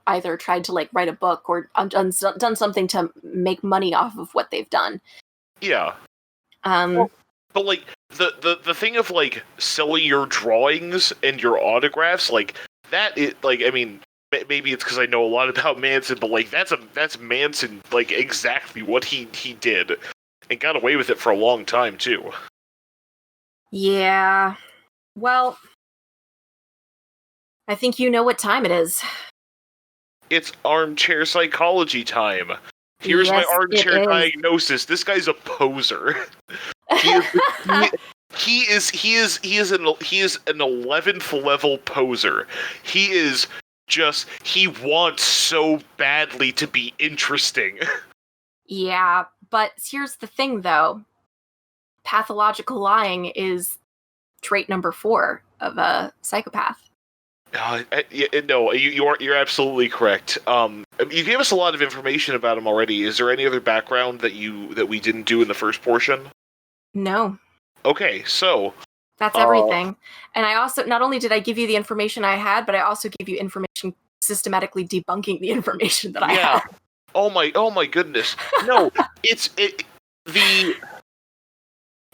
either tried to like write a book or done something to make money off of what they've done.
Yeah. But like the thing of like selling your drawings and your autographs, like that is like, I mean, maybe it's because I know a lot about Manson, but like that's Manson, like exactly what he did, and got away with it for a long time too.
Yeah. Well, I think you know what time it is.
It's armchair psychology time. Here's my armchair diagnosis. This guy's a poser. He is an 11th level poser. He wants so badly to be interesting.
Yeah, but here's the thing though. Pathological lying is trait number 4 of a psychopath.
No, you're absolutely correct. You gave us a lot of information about him already. Is there any other background that we didn't do in the first portion?
No.
Okay, so
that's everything. And I also, not only did I give you the information I had, but I also gave you information systematically debunking the information that I had.
Oh my goodness. No,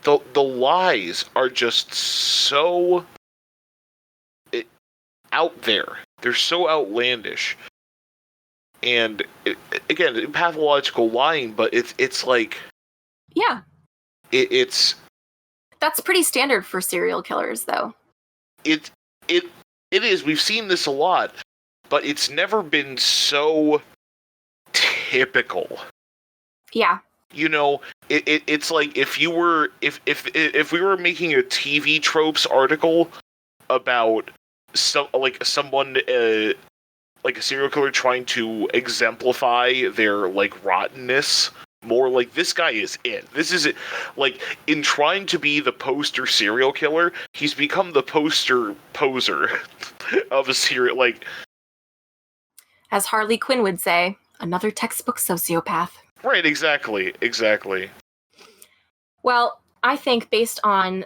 the lies are just so out there. They're so outlandish. And again, pathological lying, but it's like,
yeah.
It's
that's pretty standard for serial killers, though.
It is. We've seen this a lot. but it's never been so typical.
Yeah.
You know, it's like if we were making a TV tropes article about someone like a serial killer trying to exemplify their like rottenness, more like this guy is it. This is it. Like, in trying to be the poster serial killer, he's become the poster poser of a serial, like,
As Harley Quinn would say, another textbook sociopath.
right, exactly.
Well, I think based on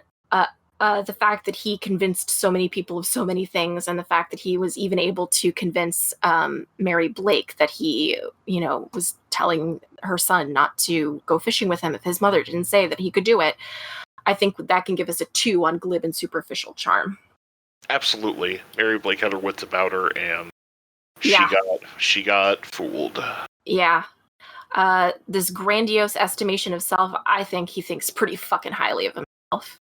the fact that he convinced so many people of so many things, and the fact that he was even able to convince Mary Blake that he, was telling her son not to go fishing with him if his mother didn't say that he could do it, I think that can give us a 2 on glib and superficial charm.
Absolutely. Mary Blake had her wits about her, and
Yeah.
she got fooled.
Yeah. This grandiose estimation of self, I think he thinks pretty fucking highly of himself.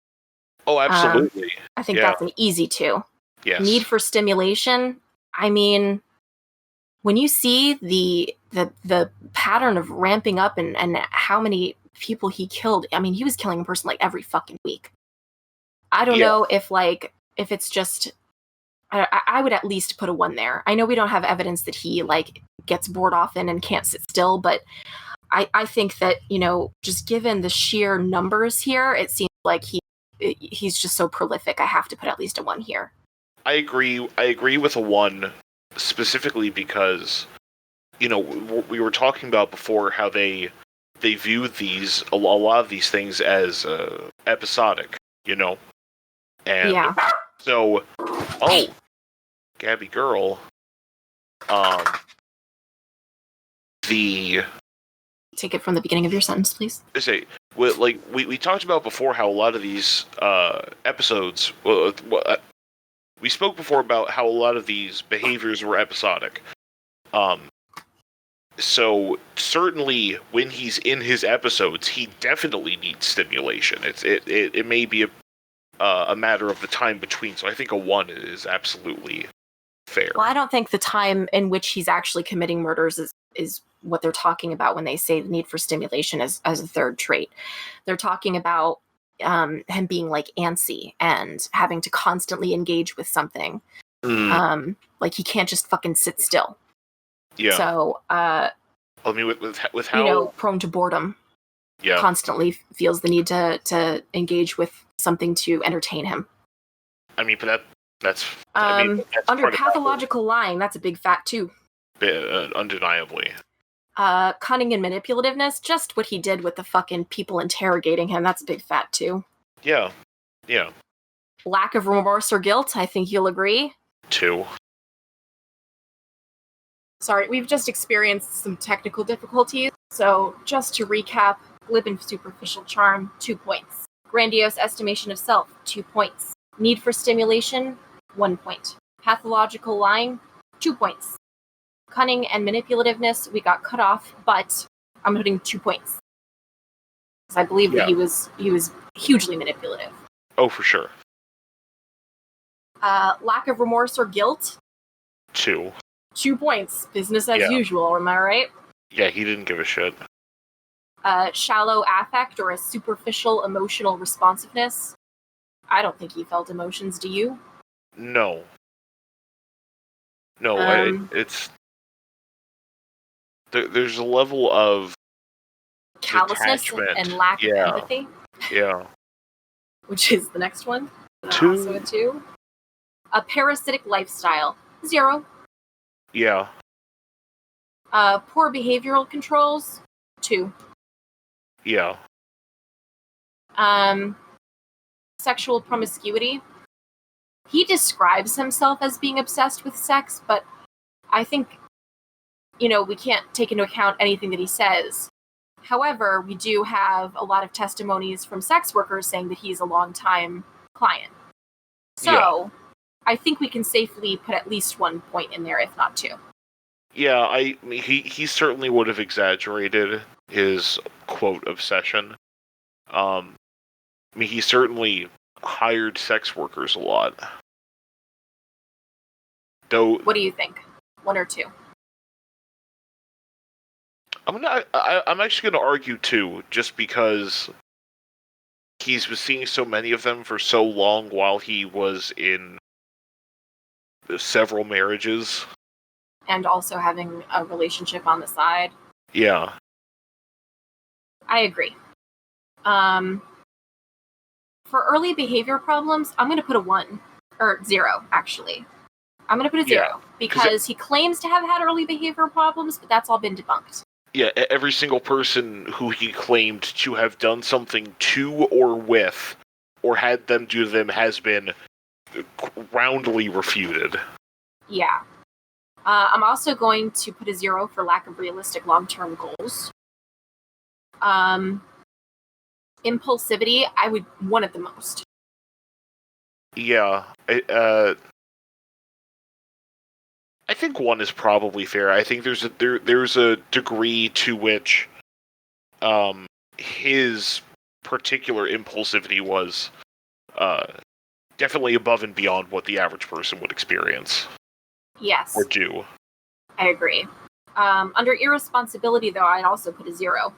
Oh, absolutely.
I think
Yeah.
that's an easy 2.
Yes.
Need for stimulation. I mean, when you see the pattern of ramping up and how many people he killed, I mean, he was killing a person like every fucking week. I don't know if it's just, I would at least put a 1 there. I know we don't have evidence that he like gets bored often and can't sit still, but I think that, just given the sheer numbers here, it seems like he's just so prolific. I have to put at least a 1 here.
I agree with a 1, specifically because, we were talking about before how they view a lot of these things as episodic, and
Yeah.
so, Gabby girl,
Take it from the beginning of your sentence, please.
we talked about before how a lot of these episodes, we spoke before about how a lot of these behaviors were episodic. So certainly when he's in his episodes, he definitely needs stimulation. It may be a matter of the time between. So I think a 1 is absolutely fair.
Well, I don't think the time in which he's actually committing murders is what they're talking about when they say the need for stimulation as a 3rd trait. They're talking about him being like antsy and having to constantly engage with something. Like he can't just fucking sit still.
Yeah.
So,
I mean, with how
prone to boredom.
Yeah.
Constantly feels the need to engage with something to entertain him.
I mean, but that's
under pathological lying, that's a big fat 2.
Undeniably.
Cunning and manipulativeness, just what he did with the fucking people interrogating him, that's a big fat 2.
Yeah.
Lack of remorse or guilt, I think you'll agree.
2.
Sorry, we've just experienced some technical difficulties, so just to recap, glib and superficial charm, 2 points. Grandiose estimation of self, 2 points. Need for stimulation, 1 point. Pathological lying, 2 points. Cunning and manipulativeness, we got cut off, but I'm putting 2 points. Because I believe that he was hugely manipulative.
Oh, for sure.
Lack of remorse or guilt,
2.
2 points. Business as usual, am I right?
Yeah, he didn't give a shit.
Shallow affect or a superficial emotional responsiveness. I don't think he felt emotions, do you?
No. It's... There's a level of
callousness and lack of empathy.
Yeah.
Which is the next one.
2.
Also a 2. A parasitic lifestyle. 0.
Yeah.
Poor behavioral controls. 2.
Yeah.
Sexual promiscuity. He describes himself as being obsessed with sex, but I think, we can't take into account anything that he says. However, we do have a lot of testimonies from sex workers saying that he's a long-time client. So, I think we can safely put at least 1 point in there, if not 2.
Yeah, he certainly would have exaggerated his, quote, obsession. He certainly hired sex workers a lot. Though,
what do you think? 1 or 2.
I'm actually gonna argue 2, just because he's been seeing so many of them for so long while he was in several marriages.
And also having a relationship on the side.
Yeah.
I agree. For early behavior problems, I'm going to put a 1. Or 0, actually. I'm going to put a 0.
Yeah,
because he claims to have had early behavior problems, but that's all been debunked.
Yeah, every single person who he claimed to have done something to or with, or had them do to them, has been roundly refuted.
Yeah. I'm also going to put a 0 for lack of realistic long-term goals. Impulsivity, I would 1 at the most.
Yeah, I think 1 is probably fair. I think there's a degree to which his particular impulsivity was definitely above and beyond what the average person would experience.
Yes.
Or do.
I agree. Under irresponsibility, though, I'd also put a 0.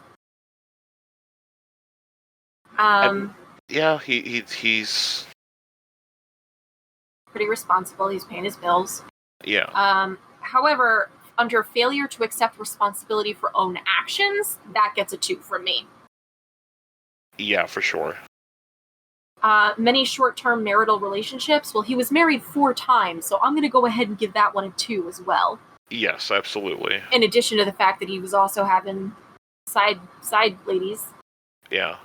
Yeah, he's
pretty responsible. He's paying his bills.
Yeah.
However, under failure to accept responsibility for own actions, that gets a 2 from me.
Yeah, for sure.
Many short-term marital relationships. Well, he was married 4 times, so I'm going to go ahead and give that one a 2 as well.
Yes, absolutely.
In addition to the fact that he was also having side ladies.
Yeah.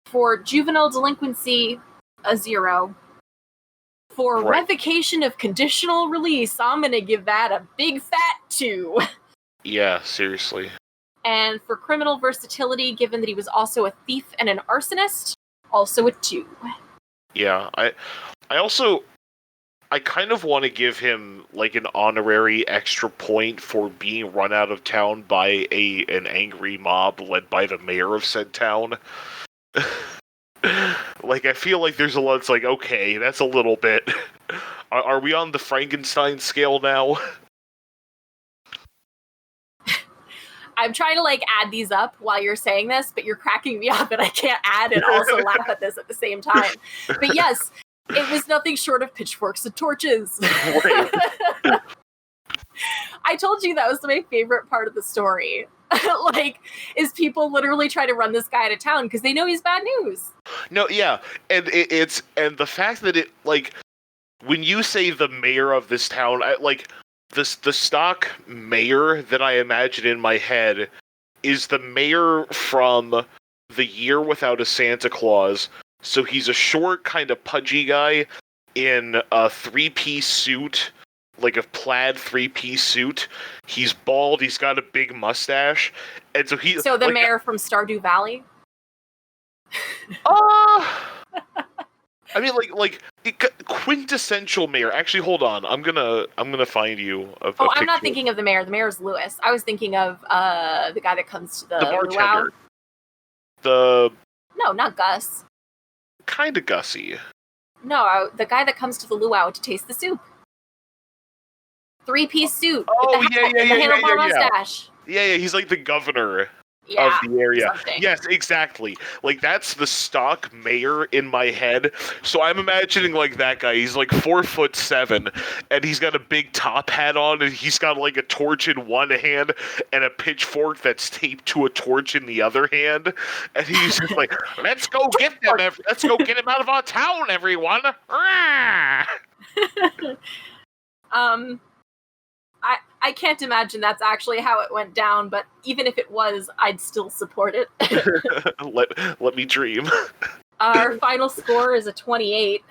For juvenile delinquency, a 0. For revocation of conditional release, I'm going to give that a big fat 2.
Yeah, seriously.
And for criminal versatility, given that he was also a thief and an arsonist, also a 2.
Yeah, I kind of want to give him like an honorary extra point for being run out of town by an angry mob led by the mayor of said town. Like, I feel like there's a lot. It's like, okay, that's a little bit. Are we on the Frankenstein scale now?
I'm trying to add these up while you're saying this, but you're cracking me up, and I can't add and also laugh at this at the same time. But yes, it was nothing short of pitchforks and torches. I told you that was my favorite part of the story. Is people literally try to run this guy out of town because they know he's bad news.
No, yeah, and it's the fact that it when you say the mayor of this town, the stock mayor that I imagine in my head is the mayor from The Year Without a Santa Claus. So he's a short, kind of pudgy guy in a 3-piece suit. Like a plaid 3-piece suit. He's bald. He's got a big mustache, and so he.
So the mayor from Stardew Valley.
I mean, quintessential mayor. Actually, hold on. I'm gonna find you a picture.
I'm not thinking of the mayor. The mayor's Lewis. I was thinking of the guy that comes to the
bartender.
No, not Gus.
Kind of Gussie.
No, the guy that comes to the luau to taste the soup. 3-piece suit.
Oh,
with the handlebar mustache.
Yeah, he's like the governor of the area.
Something.
Yes, exactly. That's the stock mayor in my head. So I'm imagining that guy. He's 4'7", and he's got a big top hat on, and he's got a torch in one hand and a pitchfork that's taped to a torch in the other hand. And he's just "Let's go get them! Let's go get him out of our town, everyone!"
I can't imagine that's actually how it went down, but even if it was, I'd still support it.
let me dream.
Our final score is a 28,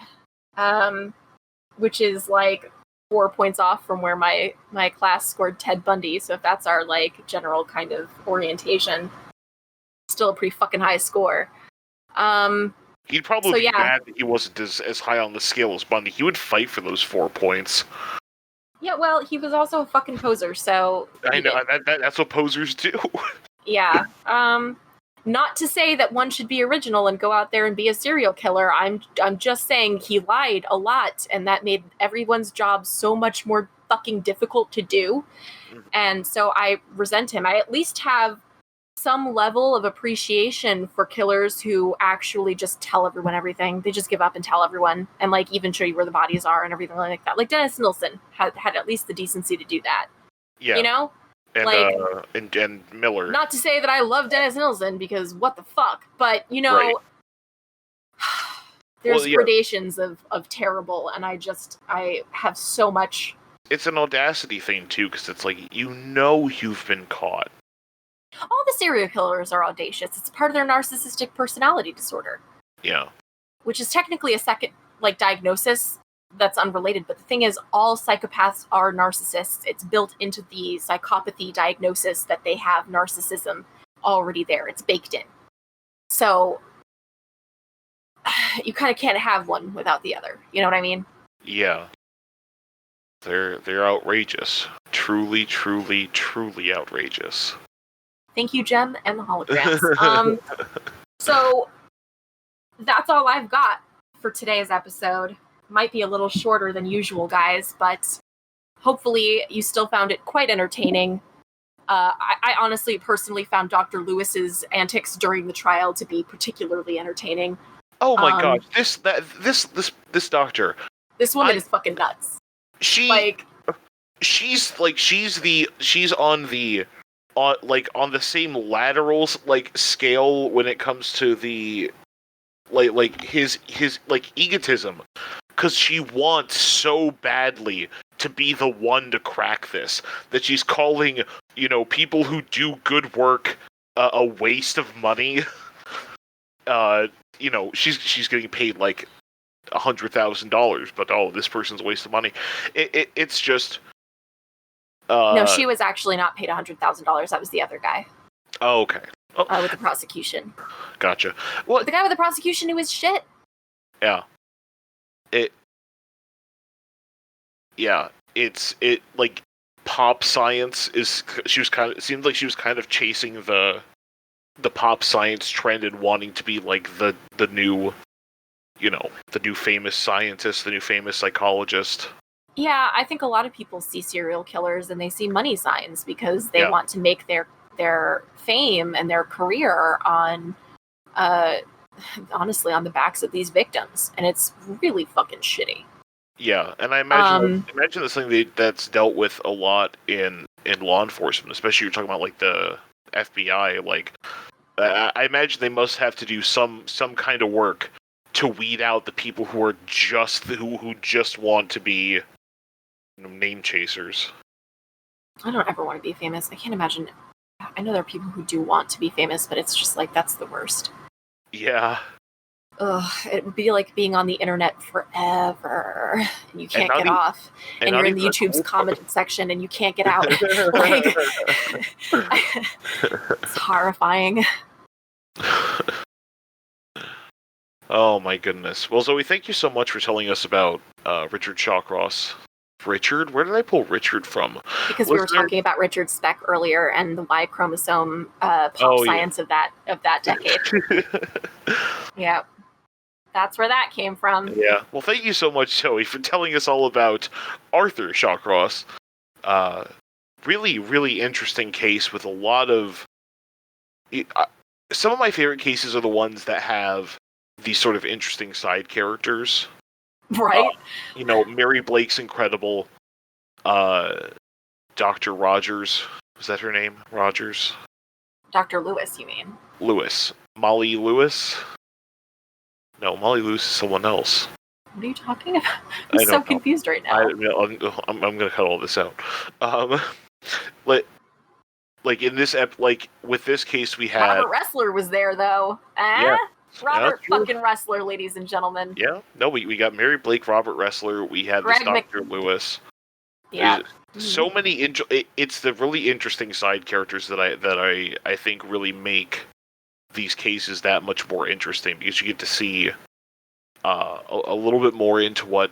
which is 4 points off from where my class scored Ted Bundy, so if that's our general kind of orientation, still a pretty fucking high score.
He'd probably be mad that he wasn't as high on the scale as Bundy. He would fight for those 4 points.
Yeah, well, he was also a fucking poser, so...
I know, that's what posers do.
Yeah. Not to say that one should be original and go out there and be a serial killer. I'm just saying he lied a lot, and that made everyone's job so much more fucking difficult to do. And so I resent him. I at least have some level of appreciation for killers who actually just tell everyone everything. They just give up and tell everyone, and like even show you where the bodies are and everything like that. Like Dennis Nilsen had at least the decency to do that.
Yeah.
You know?
And
like,
and Miller.
Not to say that I love Dennis Nilsen, because what the fuck? But you know,
Right.
there's gradations of terrible, and I have so much.
It's an audacity thing too, because it's like, you know, you've been caught.
All the serial killers are audacious. It's part of their narcissistic personality disorder.
Yeah.
Which is technically a second, like, diagnosis that's unrelated. But the thing is, all psychopaths are narcissists. It's built into the psychopathy diagnosis that they have narcissism already there. It's baked in. So you kind of can't have one without the other. You know what I mean?
Yeah. They're outrageous. Truly, truly, truly outrageous.
Thank you, Jem, and the holograms. So that's all I've got for today's episode. Might be a little shorter than usual, guys, but hopefully you still found it quite entertaining. I honestly, personally found Dr. Lewis's antics during the trial to be particularly entertaining.
Oh my god, this doctor.
This woman is fucking nuts.
She's on the on the same lateral scale when it comes to the his egotism, because she wants so badly to be the one to crack this that she's calling, you know, people who do good work a waste of money. You know, she's getting paid like $100,000, but this person's a waste of money. It's just.
No, she was actually not paid $100,000. That was the other guy.
Oh, okay. Oh.
With the prosecution.
Gotcha. Well,
the guy with the prosecution who was shit.
Yeah. It's like pop science is. It seemed like she was kind of chasing the pop science trend and wanting to be like the new, you know, the new famous scientist, the new famous psychologist.
Yeah, I think a lot of people see serial killers and they see money signs because they want to make their fame and their career on, honestly, on the backs of these victims, and it's really fucking shitty.
Yeah, and I imagine that's something that's dealt with a lot in law enforcement, especially you're talking about like the FBI. Like, I imagine they must have to do some kind of work to weed out the people who are who just want to be, you know, name chasers.
I don't ever want to be famous. I can't imagine. I know there are people who do want to be famous, but it's just like, that's the worst.
Yeah.
Ugh, it would be like being on the internet forever and you can't get off, and you're in the YouTube's commented section and you can't get out. Like, it's horrifying.
Oh my goodness. Well, Zoe, thank you so much for telling us about Richard Shawcross. Richard? Where did I pull Richard from?
Because we were talking about Richard Speck earlier and the Y chromosome pop science of that decade. Yeah. That's where that came from.
Yeah. Well, thank you so much, Zoe, for telling us all about Arthur Shawcross. Really, really interesting case with a lot of... some of my favorite cases are the ones that have these sort of interesting side characters.
Right.
You know, Mary Blake's incredible. Dr. Rogers. Was that her name? Rogers?
Dr. Lewis, you mean?
Lewis. Molly Lewis? No, Molly Lewis is someone else.
What are you talking about? I'm so confused right now.
I'm going to cut all this out. Like in this with this case we had...
Robert Ressler was there, though.
Yeah.
Robert fucking Ressler, ladies and gentlemen.
Yeah. No, we got Mary Blake, Robert Ressler. We had this Dr. Lewis.
Yeah.
So many. It's the really interesting side characters that I think really make these cases that much more interesting, because you get to see a little bit more into what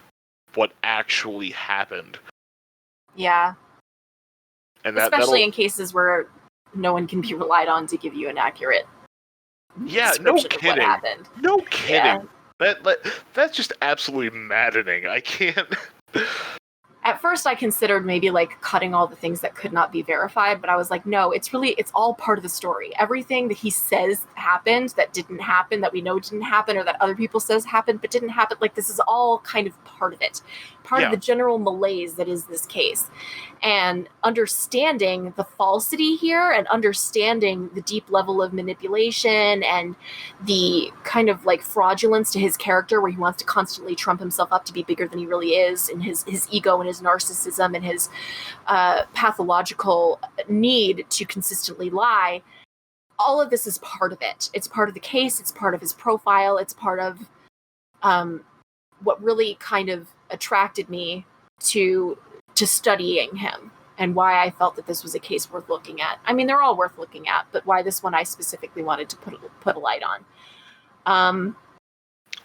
actually happened.
Yeah.
And
especially in cases where no one can be relied on to give you an accurate.
Yeah, no kidding. No kidding. Yeah. That's just absolutely maddening. I can't.
At first, I considered maybe like cutting all the things that could not be verified, but I was like, no, it's all part of the story. Everything that he says happened that didn't happen, that we know didn't happen, or that other people says happened but didn't happen, like this is all kind of part of it. Part of the general malaise that is this case. And understanding the falsity here and understanding the deep level of manipulation and the kind of like fraudulence to his character where he wants to constantly trump himself up to be bigger than he really is, and his ego and his narcissism and his pathological need to consistently lie. All of this is part of it. It's part of the case. It's part of his profile. It's part of what really kind of attracted me to studying him and why I felt that this was a case worth looking at. I mean, they're all worth looking at, but why this one I specifically wanted to put a light on.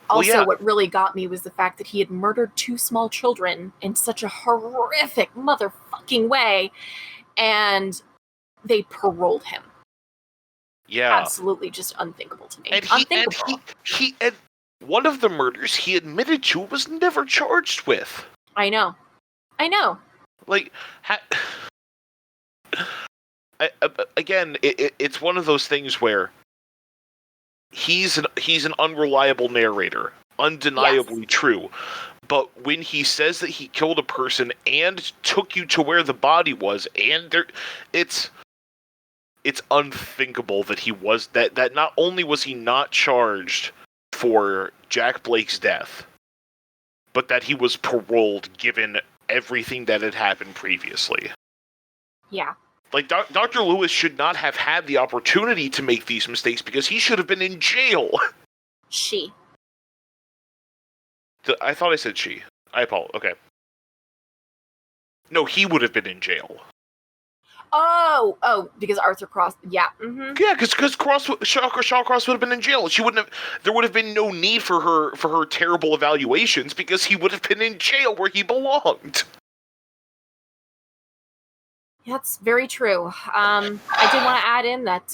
What really got me was the fact that he had murdered 2 small children in such a horrific motherfucking way, and they paroled him.
Yeah.
Absolutely just unthinkable to me.
And he one of the murders he admitted to was never charged with.
I know.
Like, again, it's one of those things where he's an unreliable narrator, undeniably true. But when he says that he killed a person and took you to where the body was, and it's unthinkable that he was that not only was he not charged for Jack Blake's death, but that he was paroled given everything that had happened previously.
Yeah.
Like, Dr. Lewis should not have had the opportunity to make these mistakes because he should have been in jail.
She.
I thought I said she. I apologize. Okay. No, he would have been in jail.
Oh, because Arthur Cross. Yeah. Mm-hmm.
Yeah, because Shawcross would have been in jail. She wouldn't have. There would have been no need for her terrible evaluations because he would have been in jail where he belonged.
That's very true. I did want to add in that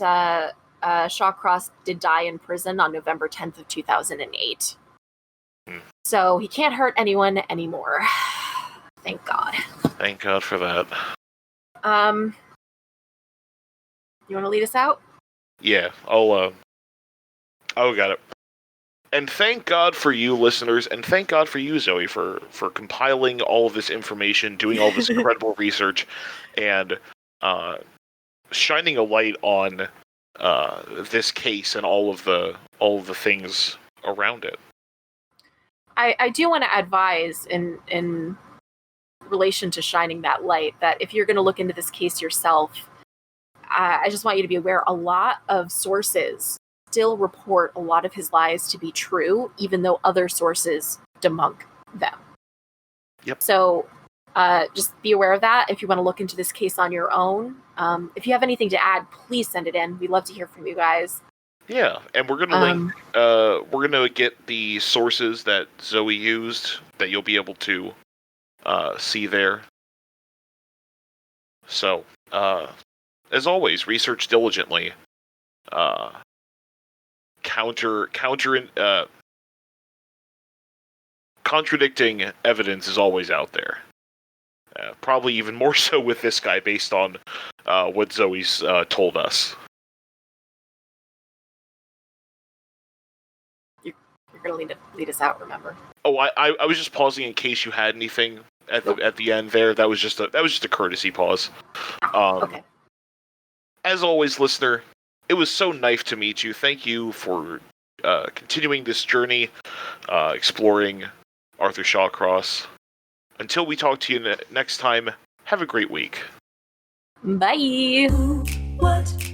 Shawcross did die in prison on November 10th of 2008. So he can't hurt anyone anymore. Thank God.
Thank God for that.
You want to lead us out?
Yeah, got it. And thank God for you, listeners, and thank God for you, Zoe, for compiling all of this information, doing all this incredible research, and shining a light on this case and all of the things around it.
I do want to advise in relation to shining that light that if you're going to look into this case yourself, I just want you to be aware a lot of sources still report a lot of his lies to be true, even though other sources debunk them.
Yep.
So just be aware of that if you want to look into this case on your own. If you have anything to add, please send it in. We'd love to hear from you guys.
Yeah, and we're gonna link. We're gonna get the sources that Zoe used that you'll be able to see there. So, as always, research diligently. Contradicting evidence is always out there. Probably even more so with this guy, based on what Zoe's told us.
You're going to lead us out, remember?
Oh, I was just pausing in case you had anything at the end there. That was just a courtesy pause.
Okay.
As always, listener, it was so nice to meet you. Thank you for continuing this journey, exploring Arthur Shawcross. Until we talk to you next time, have a great week.
Bye.
Who, what,